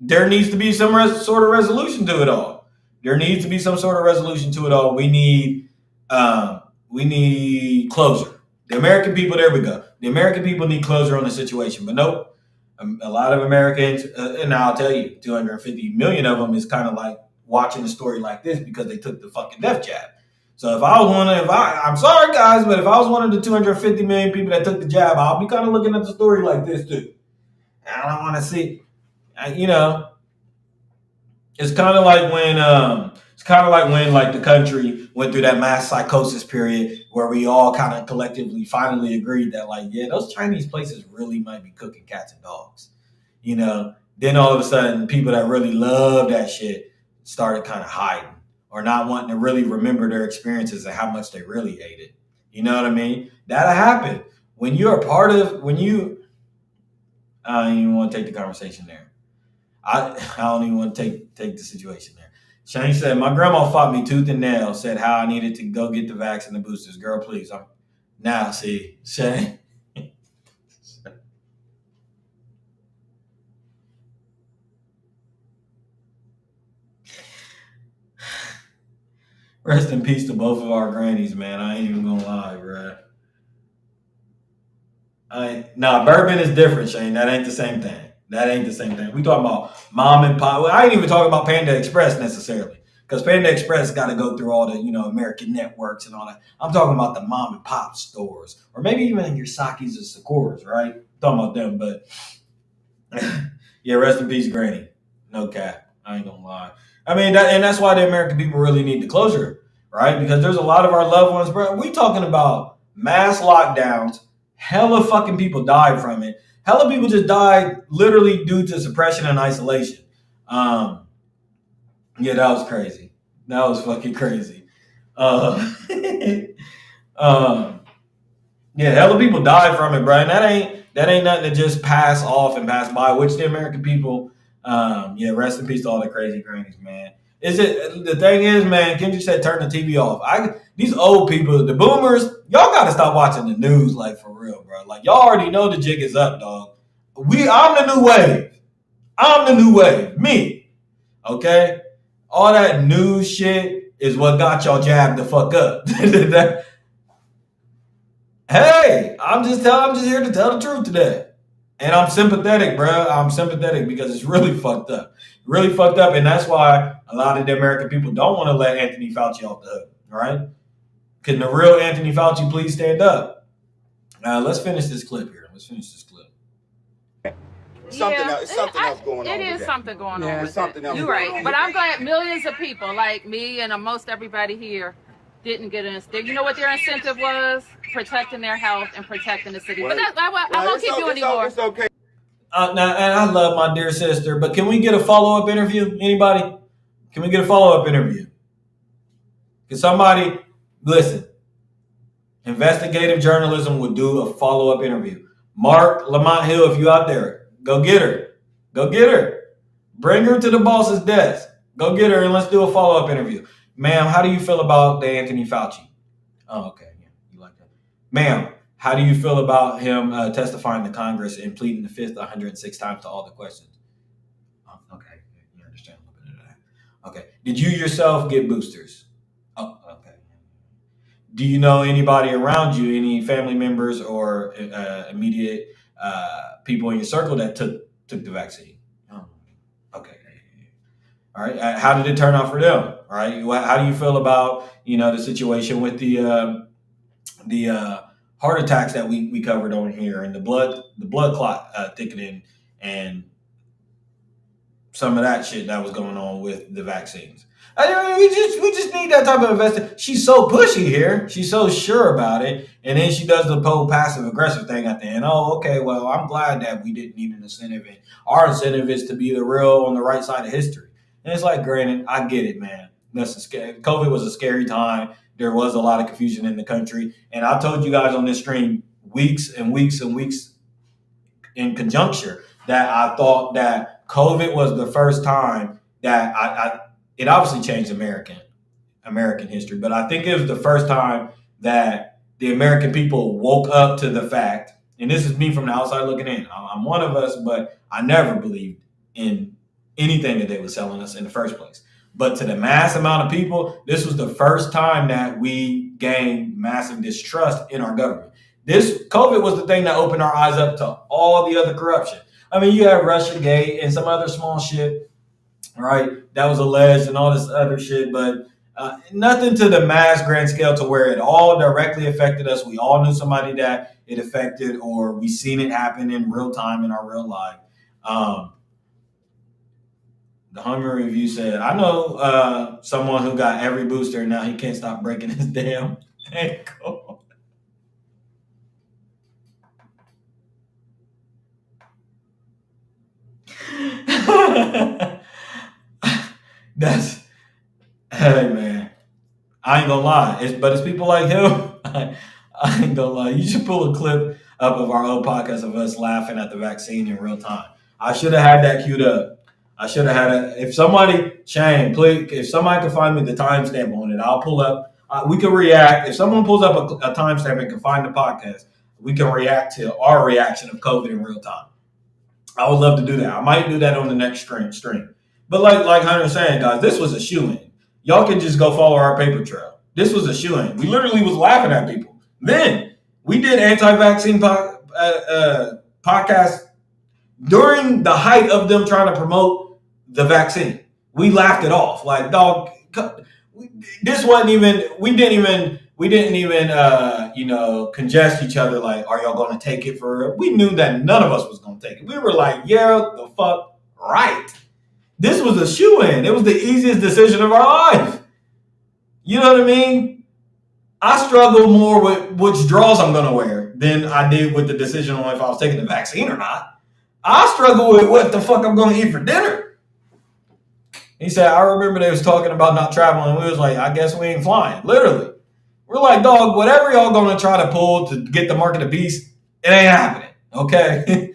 there needs to be some sort of resolution to it all. We need closure. The American people, there we go. The American people need closure on the situation, but nope. A lot of Americans, and I'll tell you, 250 million of them is kind of like watching a story like this because they took the fucking death jab. So if I was I'm sorry guys, but if I was one of the 250 million people that took the jab, I'll be kind of looking at the story like this too. I don't want to see, it's kind of like when like the country went through that mass psychosis period where we all kind of collectively finally agreed that like, yeah, those Chinese places really might be cooking cats and dogs. Then all of a sudden people that really love that shit started kind of hiding or not wanting to really remember their experiences and how much they really ate it. You know what I mean? That'll happen. When you're a part of, I don't even want to take the conversation there. I don't even want to take the situation there. Shane said, my grandma fought me tooth and nail, said how I needed to go get the vaccine and the boosters. Girl, please. Now, see, Shane. Rest in peace to both of our grannies, man. I ain't even going to lie, bro. Bourbon is different, Shane. That ain't the same thing. We talking about mom and pop. Well, I ain't even talking about Panda Express necessarily, because Panda Express got to go through all the American networks and all that. I'm talking about the mom and pop stores, or maybe even your Sakis and Sakuras, right? I'm talking about them, but yeah, rest in peace, Granny. No cap. I ain't gonna lie. I mean, that's why the American people really need the closure, right? Because there's a lot of our loved ones, bro. We talking about mass lockdowns. Hella fucking people died from it. Hella people just died literally due to suppression and isolation. Yeah, that was crazy. That was fucking crazy. Yeah, hella people died from it, bro. And that ain't nothing to just pass off and pass by, which the American people, yeah, rest in peace to all the crazy grannies, man. The thing is, man, Kendrick said turn the TV off. These old people, the boomers, y'all gotta stop watching the news, like for real, bro. Like y'all already know the jig is up, dog. I'm the new wave. Me. Okay? All that news shit is what got y'all jabbed the fuck up. Hey, I'm just here to tell the truth today. And I'm sympathetic, bro. I'm sympathetic because it's really fucked up. Really fucked up. And that's why a lot of the American people don't want to let Anthony Fauci off the hook. All right? Can the real Anthony Fauci please stand up? Let's finish this clip here. Something else going on. It is something going on. There's something else. You're right. But I'm glad millions of people like me and most everybody here didn't get an. You know what their incentive was? Protecting their health and protecting the city. But I won't keep you anymore. It's okay. Now, and I love my dear sister, but can we get a follow-up interview? Anybody? Can we get a follow-up interview? Can somebody listen? Investigative journalism would do a follow-up interview. Mark Lamont Hill, if you out there, go get her. Bring her to the boss's desk. Go get her and let's do a follow-up interview. Ma'am, how do you feel about the Anthony Fauci? Oh, okay. Yeah, you like that. Ma'am, how do you feel about him testifying to Congress and pleading the fifth 106 times to all the questions? Oh, okay. You understand a little bit of that. Okay. Did you yourself get boosters? Oh, okay. Do you know anybody around you, any family members or immediate people in your circle that took the vaccine? Oh, okay. All right. How did it turn out for them? All right. How do you feel about the situation with the heart attacks that we covered on here and the blood clot thickening and some of that shit that was going on with the vaccines? I mean, we just need that type of investor. She's so pushy here. She's so sure about it. And then she does the whole passive aggressive thing at the end. Oh, okay. Well, I'm glad that we didn't need an incentive. And our incentive is to be the real on the right side of history. And it's like, granted, I get it, man. Listen, COVID was a scary time. There was a lot of confusion in the country. And I told you guys on this stream weeks and weeks and weeks in conjuncture that I thought that COVID was the first time that it obviously changed American history, but I think it was the first time that the American people woke up to the fact, and this is me from the outside looking in. I'm one of us, but I never believed in anything that they were selling us in the first place. But to the mass amount of people, this was the first time that we gained massive distrust in our government. This COVID was the thing that opened our eyes up to all the other corruption. I mean, you have Russiagate and some other small shit, right? That was alleged and all this other shit, but nothing to the mass grand scale to where it all directly affected us. We all knew somebody that it affected, or we seen it happen in real time in our real life. The Hummer Review said, I know someone who got every booster and now he can't stop breaking his damn ankle. That's, hey man, I ain't gonna lie. But it's people like him. I ain't gonna lie. You should pull a clip up of our old podcast of us laughing at the vaccine in real time. I should have had that queued up. I should have had it. If somebody, Shane, please, if somebody can find me the timestamp on it, I'll pull up. We can react. If someone pulls up a timestamp and can find the podcast, we can react to our reaction of COVID in real time. I would love to do that. I might do that on the next stream. But like Hunter was saying, guys, this was a shoo-in. Y'all can just go follow our paper trail. This was a shoo-in. We literally was laughing at people. Then we did anti-vaccine podcasts during the height of them trying to promote the vaccine. We laughed it off. Like, dog, this wasn't even, we didn't even congest each other like, are y'all going to take it for real? We knew that none of us was going to take it. We were like, yeah, the fuck right. This was a shoo-in. It was the easiest decision of our life. You know what I mean? I struggle more with which drawers I'm going to wear than I did with the decision on if I was taking the vaccine or not. I struggle with what the fuck I'm going to eat for dinner. He said, I remember they was talking about not traveling. And we was like, I guess we ain't flying. Literally. We're like, dog, whatever y'all going to try to pull to get the mark of the beast, it ain't happening. Okay?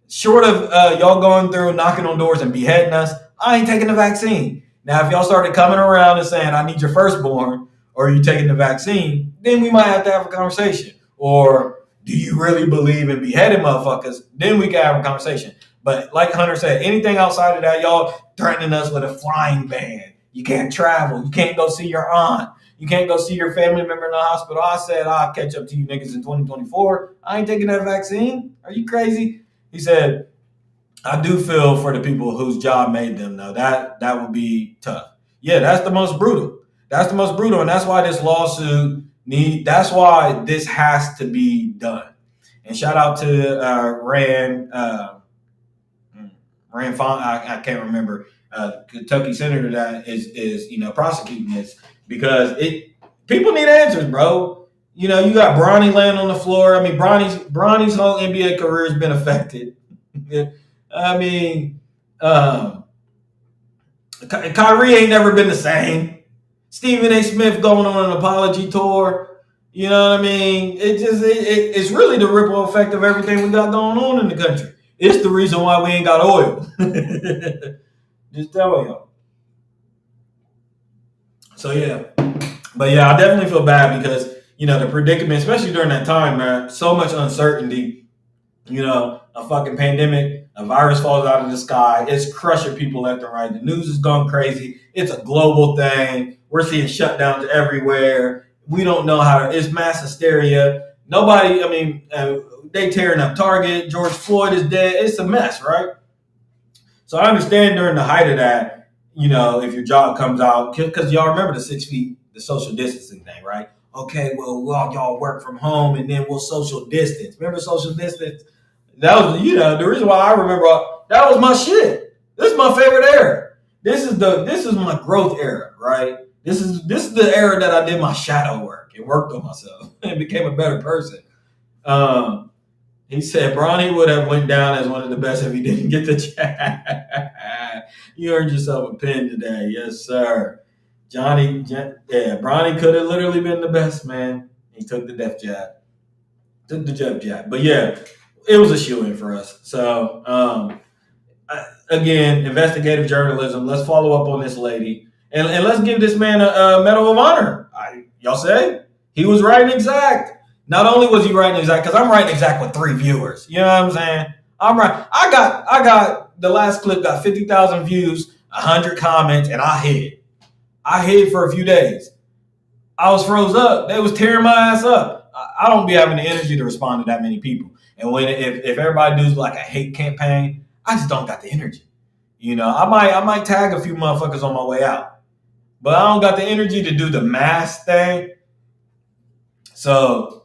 Short of y'all going through, knocking on doors and beheading us, I ain't taking the vaccine. Now, if y'all started coming around and saying, I need your firstborn, or are you taking the vaccine, then we might have to have a conversation. Or do you really believe in beheading motherfuckers? Then we can have a conversation. But like Hunter said, anything outside of that, y'all threatening us with a flying ban. You can't travel. You can't go see your aunt. You can't go see your family member in the hospital. I said, I'll catch up to you niggas in 2024. I ain't taking that vaccine. Are you crazy? He said, I do feel for the people whose job made them, though. That would be tough. Yeah, that's the most brutal. That's the most brutal. And that's why this lawsuit that's why this has to be done. And shout out to Rand Font, I can't remember, Kentucky senator that is prosecuting this, because people need answers, bro. You got Bronny laying on the floor. I mean, Bronny's whole NBA career has been affected. I mean, Kyrie ain't never been the same. Stephen A. Smith going on an apology tour. You know what I mean? It's really the ripple effect of everything we got going on in the country. It's the reason why we ain't got oil. Just telling y'all. So, yeah. But, yeah, I definitely feel bad because, the predicament, especially during that time, man, so much uncertainty. A fucking pandemic, a virus falls out of the sky. It's crushing people left and right. The news is going crazy. It's a global thing. We're seeing shutdowns everywhere. We don't know it's mass hysteria. Nobody, they tearing up Target. George Floyd is dead. It's a mess, right? So I understand during the height of that, if your job comes out, because y'all remember the 6 feet, the social distancing thing, right? Okay, well, y'all work from home and then we'll social distance. Remember social distance? That was, the reason why I remember that was my shit. This is my favorite era. This is my growth era, right? This is the era that I did my shadow work and worked on myself and became a better person. He said Bronny would have went down as one of the best if he didn't get the jab. You earned yourself a pin today. Yes, sir. Bronny could have literally been the best, man. He took the death jab. Took the death jab. But yeah, it was a shoo-in for us. So, again, investigative journalism. Let's follow up on this lady. And let's give this man a Medal of Honor. Y'all say? He was right and exact. Not only was he right and exact, because I'm right and exact with 3 viewers. You know what I'm saying? I'm right. I got the last clip got 50,000 views, 100 comments, and I hid. I hid for a few days. I was froze up. They was tearing my ass up. I don't be having the energy to respond to that many people. And when if everybody does like a hate campaign, I just don't got the energy. You know, I might tag a few motherfuckers on my way out, but I don't got the energy to do the mass thing. So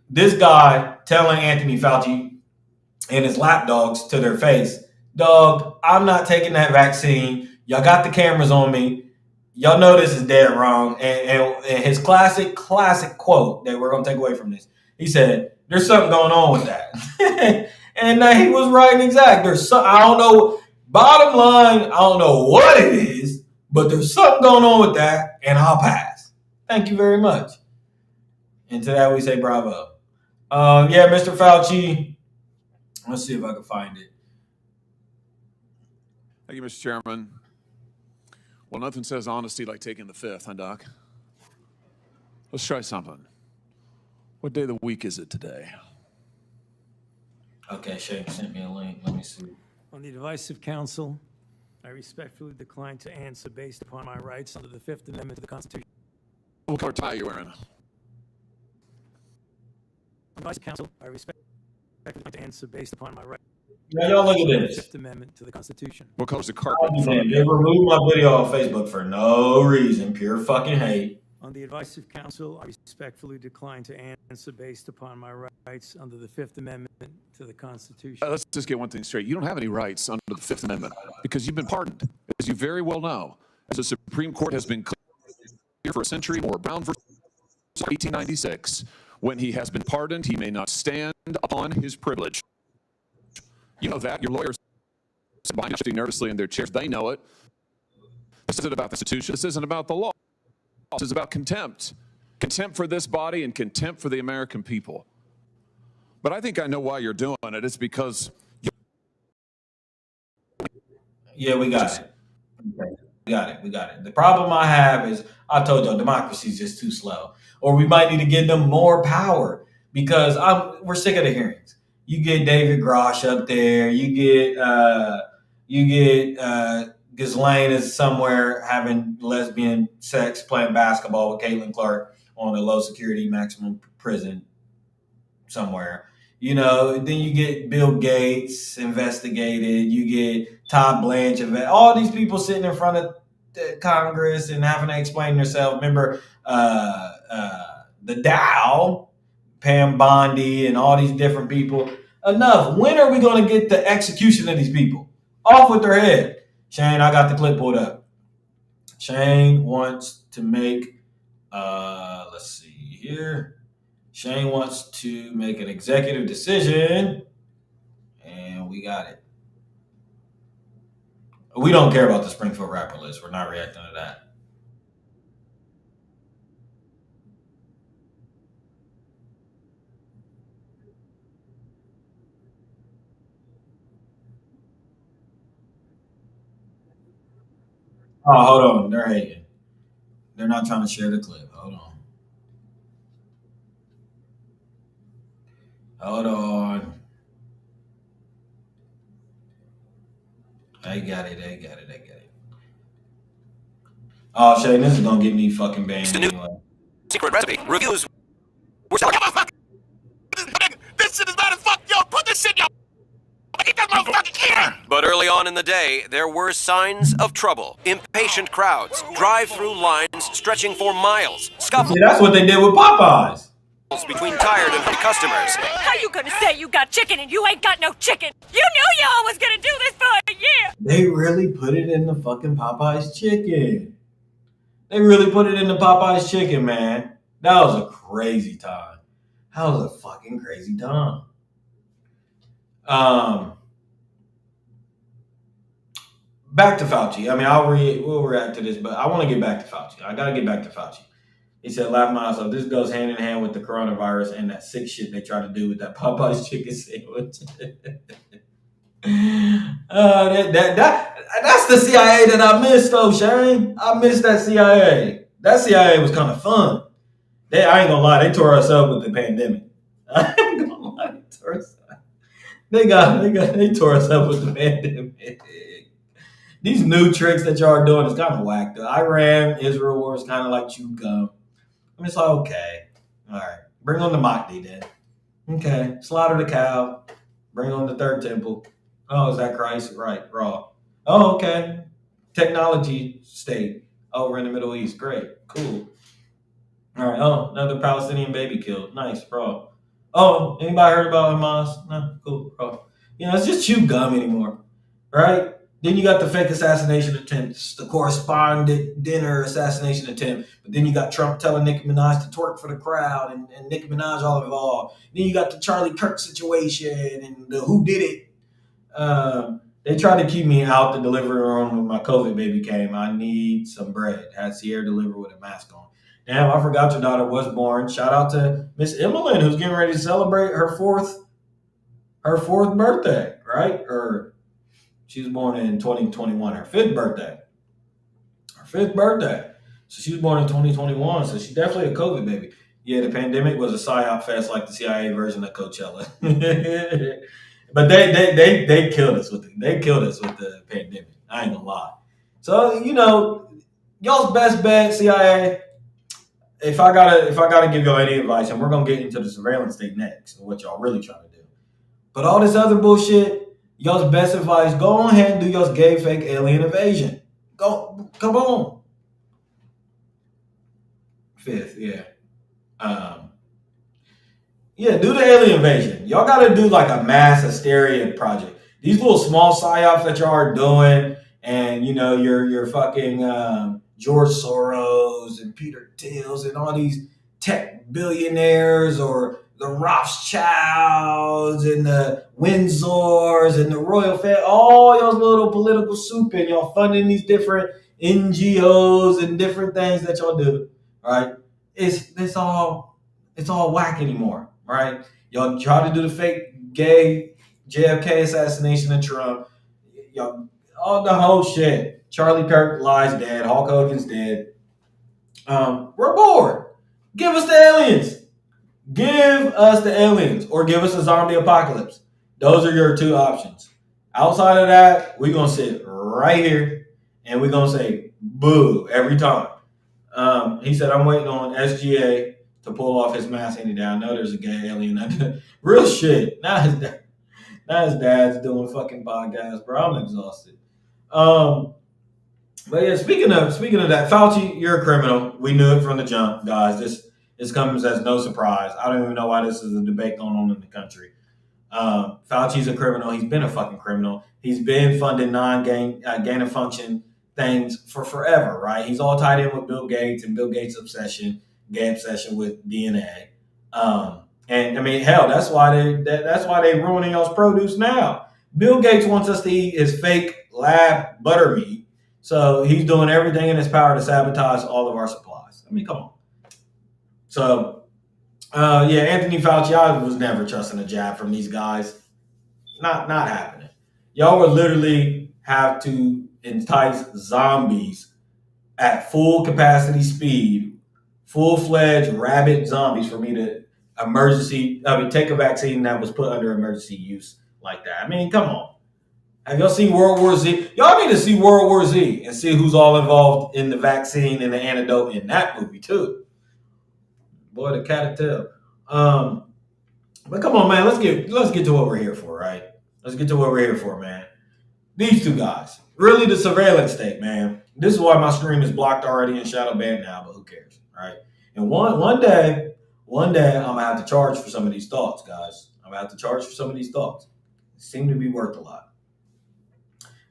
this guy telling Anthony Fauci and his lapdogs to their face, dog, I'm not taking that vaccine. Y'all got the cameras on me. Y'all know this is dead wrong. And his classic quote that we're going to take away from this, he said, there's something going on with that. And he was right and exact. There's some, I don't know, bottom line, I don't know what it is, but there's something going on with that, and I'll pass. Thank you very much. And to that we say bravo. Yeah, Mr. Fauci, let's see if I can find it. Thank you, Mr. Chairman. Well, nothing says honesty like taking the fifth, huh, Doc? Let's try something. What day of the week is it today? Okay, Shane sent me a link. Let me see. On the advice of counsel, I respectfully decline to answer based upon my rights under the Fifth Amendment to the Constitution. What color tie are you wearing? On the advice of counsel, I respectfully decline to answer based upon my rights. Now y'all look at this. Fifth Amendment to the Constitution. What color's the carpet in front of They you? removed my video on Facebook for no reason, pure fucking hate. On the advice of counsel, I respectfully decline to answer based upon my rights under the Fifth Amendment to the Constitution. Let's just get one thing straight. You don't have any rights under the Fifth Amendment because you've been pardoned, as you very well know. As the Supreme Court has been clear for a century or Brown versus 1896, when he has been pardoned, he may not stand upon his privilege. You know that. Your lawyers are sitting nervously in their chairs. They know it. This isn't about the Constitution. This isn't about the law. This is about contempt. Contempt for this body and contempt for the American people. But I think I know why you're doing it. It's because... Yeah, we got it. Okay. We got it. The problem I have is, I told y'all, democracy is just too slow. Or we might need to give them more power because we're sick of the hearings. You get David Grosh up there. You get Ghislaine is somewhere having lesbian sex, playing basketball with Caitlin Clark on a low security maximum prison somewhere. You know, then you get Bill Gates investigated. You get Todd Blanche, all these people sitting in front of Congress and having to explain themselves. Remember the Dow, Pam Bondi, and all these different people. Enough. When are we going to get the execution of these people? Off with their head. Shane, I got the clip pulled up. Shane wants to make, let's see here. Shane wants to make an executive decision, and we got it. We don't care about the Springfield rapper list. We're not reacting to that. Oh, hold on. They're hating. They're not trying to share the clip. Hold on. Hold on. I got it. Oh, Shane, this is going to get me fucking banned anyway. Secret recipe reviews. This shit is bad as fuck, yo. Put this shit, yo. Get that motherfucking here. But early on in the day, there were signs of trouble. Impatient crowds, drive-through lines stretching for miles, scuffles. See, that's what they did with Popeyes. Between tired and hungry customers. How you gonna say you got chicken and you ain't got no chicken? You knew y'all was gonna do this for a year. They really put it in the fucking Popeyes chicken. They really put it in the Popeyes chicken, man. That was a crazy time. That was a fucking crazy time. Back to Fauci. I mean, we'll react to this, but I want to get back to Fauci. I got to get back to Fauci. He said, laugh my ass off. This goes hand in hand with the coronavirus and that sick shit they try to do with that Popeyes chicken sandwich. That's the CIA that I missed, though, Shane. I missed that CIA. That CIA was kind of fun. I ain't gonna lie, they tore us up with the pandemic. I ain't gonna lie, they tore us up. They tore us up with the pandemic. These new tricks that y'all are doing is kind of whack. The Iran-Israel war is kind of like chew gum. I mean, it's like, okay. All right. Bring on the Mahdi then. Okay, slaughter the cow, bring on the third temple. Oh, is that Christ? Right, raw. Oh, okay. Technology state over in the Middle East. Great, cool. All right. Oh, another Palestinian baby killed. Nice, bro. Oh, anybody heard about Hamas? No, cool, bro. It's just chew gum anymore, right? Then you got the fake assassination attempts, the correspondent dinner assassination attempt. But then you got Trump telling Nicki Minaj to twerk for the crowd and Nicki Minaj all involved. Then you got the Charlie Kirk situation and the who did it. They tried to keep me out the delivery room when my COVID baby came. I need some bread. Had Sierra deliver with a mask on. Damn, I forgot your daughter was born. Shout out to Miss Emmeline, who's getting ready to celebrate her fourth birthday, right? Or she was born in 2021, her fifth birthday. So she was born in 2021, so she's definitely a COVID baby. Yeah, the pandemic was a psyop fest like the CIA version of Coachella. But they killed us with the pandemic. I ain't gonna lie. So y'all's best bet, CIA. If I gotta give y'all any advice, and we're gonna get into the surveillance state next, and what y'all really trying to do. But all this other bullshit, y'all's best advice: go ahead and do y'all's gay fake alien invasion. Go, come on. Fifth, yeah. Yeah, do the alien invasion. Y'all got to do like a mass hysteria project. These little small psyops that y'all are doing, and your fucking George Soros and Peter Thiels and all these tech billionaires, or the Rothschilds and the Windsors and the Royal Family, all y'all's little political soup, and y'all funding these different NGOs and different things that y'all do. Right? It's all whack anymore. Right? Y'all try to do the fake gay JFK assassination of Trump. Y'all, all the whole shit. Charlie Kirk lies dead. Hulk Hogan's dead. We're bored. Give us the aliens. Give us the aliens, or give us a zombie apocalypse. Those are your two options. Outside of that, we're going to sit right here and we're going to say boo every time. He said, I'm waiting on SGA to pull off his mask any day. I know there's a gay alien. Real shit. Now his dad's doing fucking podcasts, bro. I'm exhausted. But yeah, speaking of that, Fauci, you're a criminal. We knew it from the jump, guys. This comes as no surprise. I don't even know why this is a debate going on in the country. Fauci's a criminal. He's been a fucking criminal. He's been funding gain of function things for forever, right? He's all tied in with Bill Gates and Bill Gates' gay obsession with DNA. And I mean, hell, that's why they ruining y'all's produce now. Bill Gates wants us to eat his fake lab butter meat, so he's doing everything in his power to sabotage all of our supplies. I mean, come on. So, yeah, Anthony Fauci, I was never trusting a jab from these guys. Not happening. Y'all would literally have to entice zombies at full capacity speed, full-fledged rabid zombies for me to take a vaccine that was put under emergency use like that. I mean, come on. Have y'all seen World War Z? Y'all need to see World War Z and see who's all involved in the vaccine and the antidote in that movie too. Boy, the cat tell. But come on, man. Let's get to what we're here for, right? Let's get to what we're here for, man. These two guys, really the surveillance state, man. This is why my stream is blocked already and shadow banned now, but who cares, right? And one day, I'm gonna have to charge for some of these thoughts, guys. I'm gonna have to charge for some of these thoughts. They seem to be worth a lot.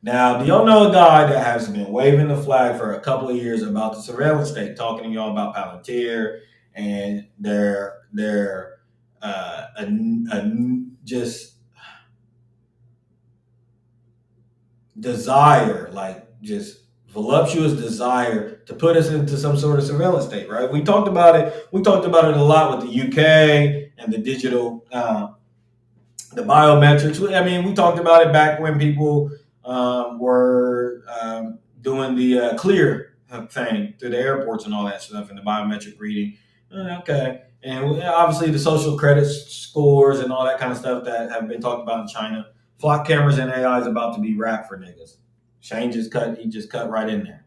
Now, do y'all know a guy that has been waving the flag for a couple of years about the surveillance state, talking to y'all about Palantir and their just desire, like just voluptuous desire to put us into some sort of surveillance state, right? We talked about it. We talked about it a lot with the UK and the digital, the biometrics. I mean, we talked about it back when people were doing the clear thing through the airports and all that stuff, and the biometric reading. Okay. And obviously the social credit scores and all that kind of stuff that have been talked about in China. Flock cameras and AI is about to be rap for niggas. Shane he just cut right in there.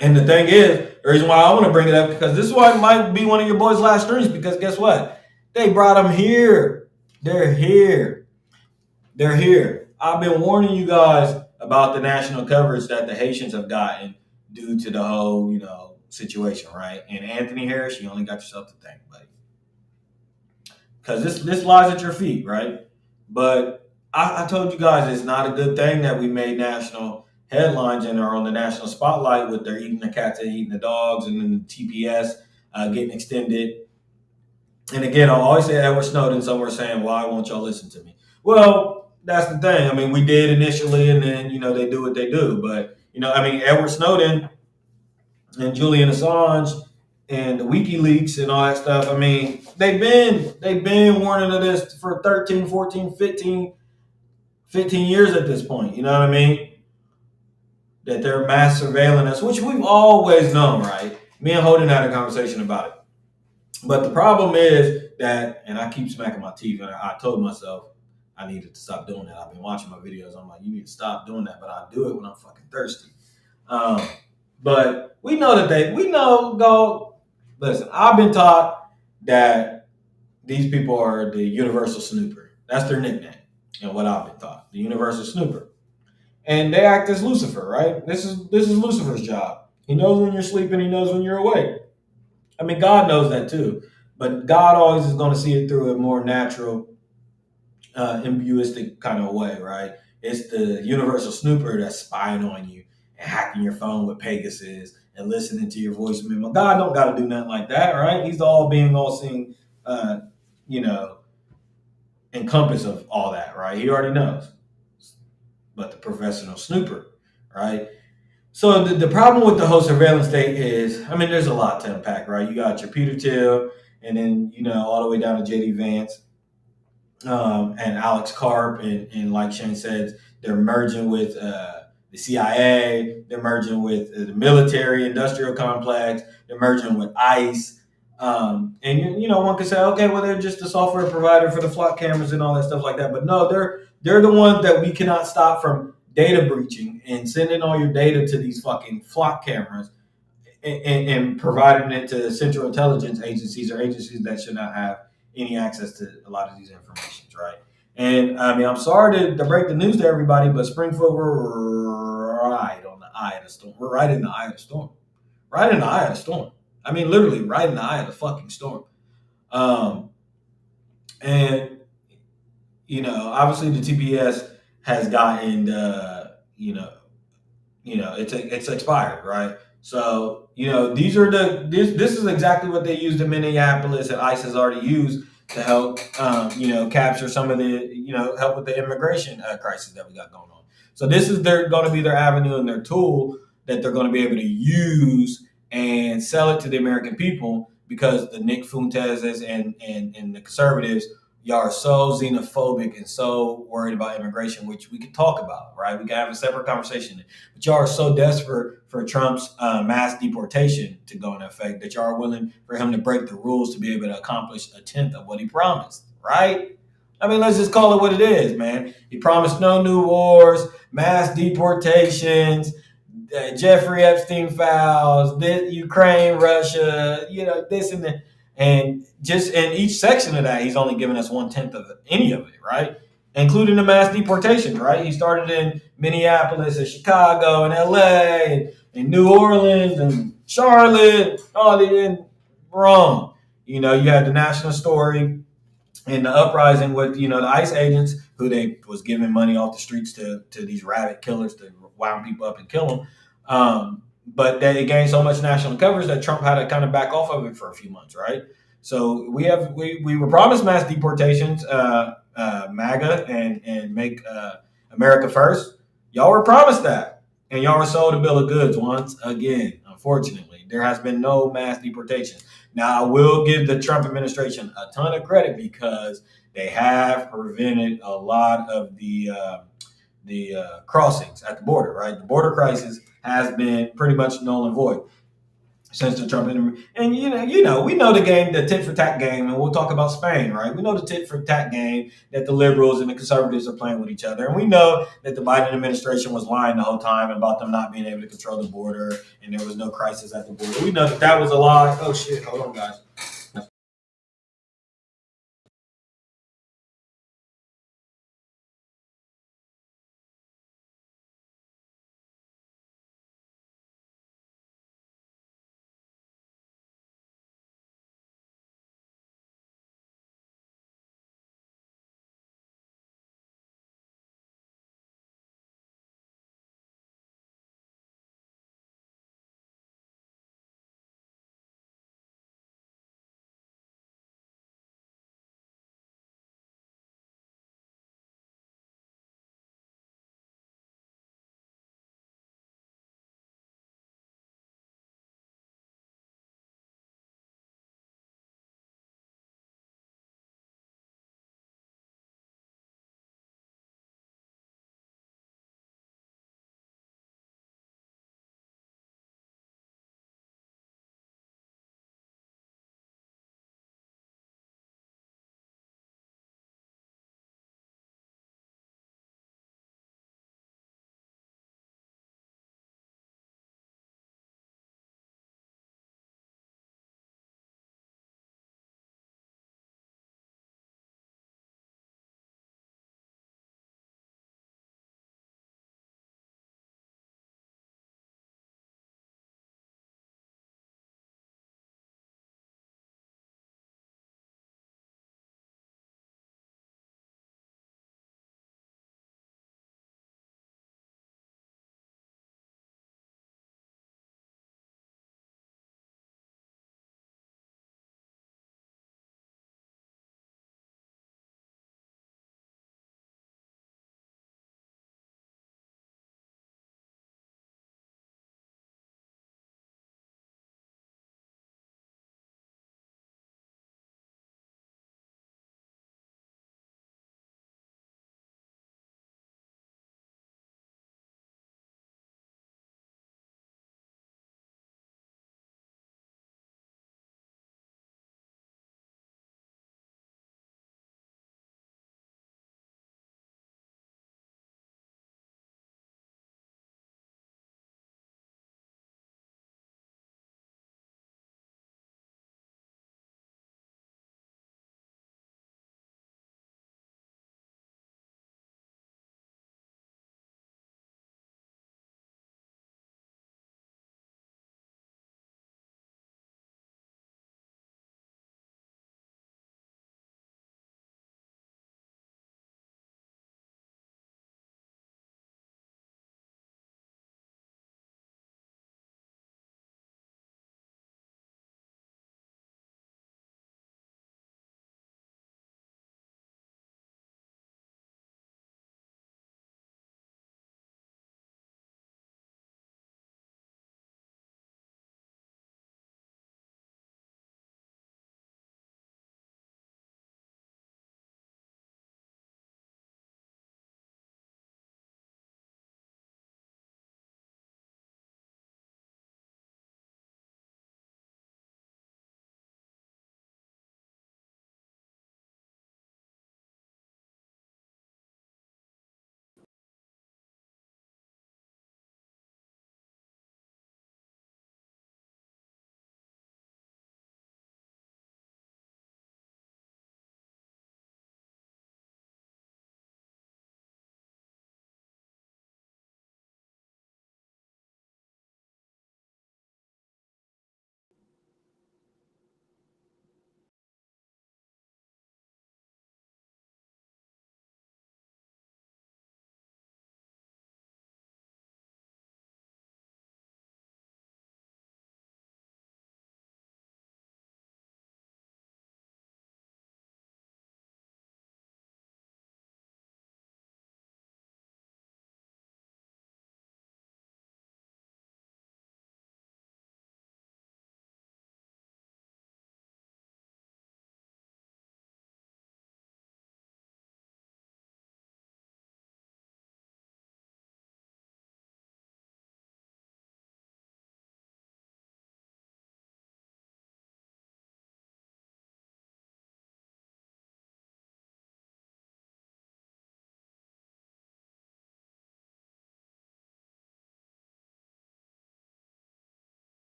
And the thing is, the reason why I want to bring it up, because this is why it might be one of your boys' last streams, because guess what? They brought them here. They're here. They're here. I've been warning you guys about the national coverage that the Haitians have gotten due to the whole, situation, right? And Anthony Harris, you only got yourself to thank, buddy. Because this lies at your feet, right? But I told you guys it's not a good thing that we made national headlines and are on the national spotlight with they're eating the cats and eating the dogs and then the TPS getting extended. And again, I'll always say Edward Snowden somewhere saying, why won't y'all listen to me? Well, that's the thing. I mean, we did initially, and then, they do what they do. But, Edward Snowden and Julian Assange and the WikiLeaks and all that stuff, I mean, they've been warning of this for 13, 14, 15 years at this point. You know what I mean? That they're mass surveilling us, which we've always known, right? Me and Holden had a conversation about it. But the problem is that, and I keep smacking my teeth, and I told myself I needed to stop doing that. I've been watching my videos. I'm like, you need to stop doing that, but I do it when I'm fucking thirsty. But we know listen, I've been taught that these people are the universal snooper. That's their nickname, and what I've been taught, the universal snooper. And they act as Lucifer, right? This is Lucifer's job. He knows when you're sleeping. He knows when you're awake. I mean, God knows that too, but God always is going to see it through a more natural, imbuistic kind of way, right? It's the universal snooper that's spying on you and hacking your phone with Pegasus and listening to your voice memo. God don't got to do nothing like that, right? He's the all-seeing, encompass of all that, right? He already knows. But the professional snooper, right? So the problem with the whole surveillance state is, I mean, there's a lot to unpack, right? You got your Peter Thiel, and then, all the way down to J.D. Vance and Alex Karp. And like Shane said, they're merging with the CIA. They're merging with the military industrial complex. They're merging with ICE. And, one could say, okay, well, they're just a software provider for the flock cameras and all that stuff like that. But no, they're the ones that we cannot stop from data breaching and sending all your data to these fucking flock cameras and providing it to central intelligence agencies or agencies that should not have any access to a lot of these informations, right? And I mean, I'm sorry to break the news to everybody, but Springfield, we're right on the eye of the storm. We're right in the eye of the storm. Right in the eye of the storm. I mean, literally right in the eye of the fucking storm. And, obviously the TPS has gotten, it's expired, right? So, this is exactly what they used in Minneapolis, and ICE has already used to help, capture some of the, help with the immigration crisis that we got going on. So this is going to be their avenue and their tool that they're going to be able to use and sell it to the American people, because the Nick Fuentes and the conservatives, y'all are so xenophobic and so worried about immigration, which we can talk about, right? We can have a separate conversation. But y'all are so desperate for Trump's mass deportation to go into effect that y'all are willing for him to break the rules to be able to accomplish a tenth of what he promised, right? I mean, let's just call it what it is, man. He promised no new wars, mass deportations, Jeffrey Epstein files, Ukraine, Russia, this and that. And just in each section of that, he's only given us 1/10 of any of it, right? Including the mass deportations, right? He started in Minneapolis and Chicago and LA and New Orleans and Charlotte, wrong. You had the national story and the uprising with, the ICE agents who they was giving money off the streets to these rabid killers to wound people up and kill them. But they gained so much national coverage that Trump had to kind of back off of it for a few months, right? So we were promised mass deportations, MAGA and make America first. Y'all were promised that, and y'all were sold a bill of goods once again. Unfortunately, there has been no mass deportation. Now, I will give the Trump administration a ton of credit because they have prevented a lot of the crossings at the border, right? The border crisis has been pretty much null and void since the Trump administration. And we know the game, the tit for tat game, and we'll talk about Spain, right? We know the tit for tat game that the liberals and the conservatives are playing with each other, and we know that the Biden administration was lying the whole time about them not being able to control the border, and there was no crisis at the border. We know that was a lie. Oh shit! Hold on, guys.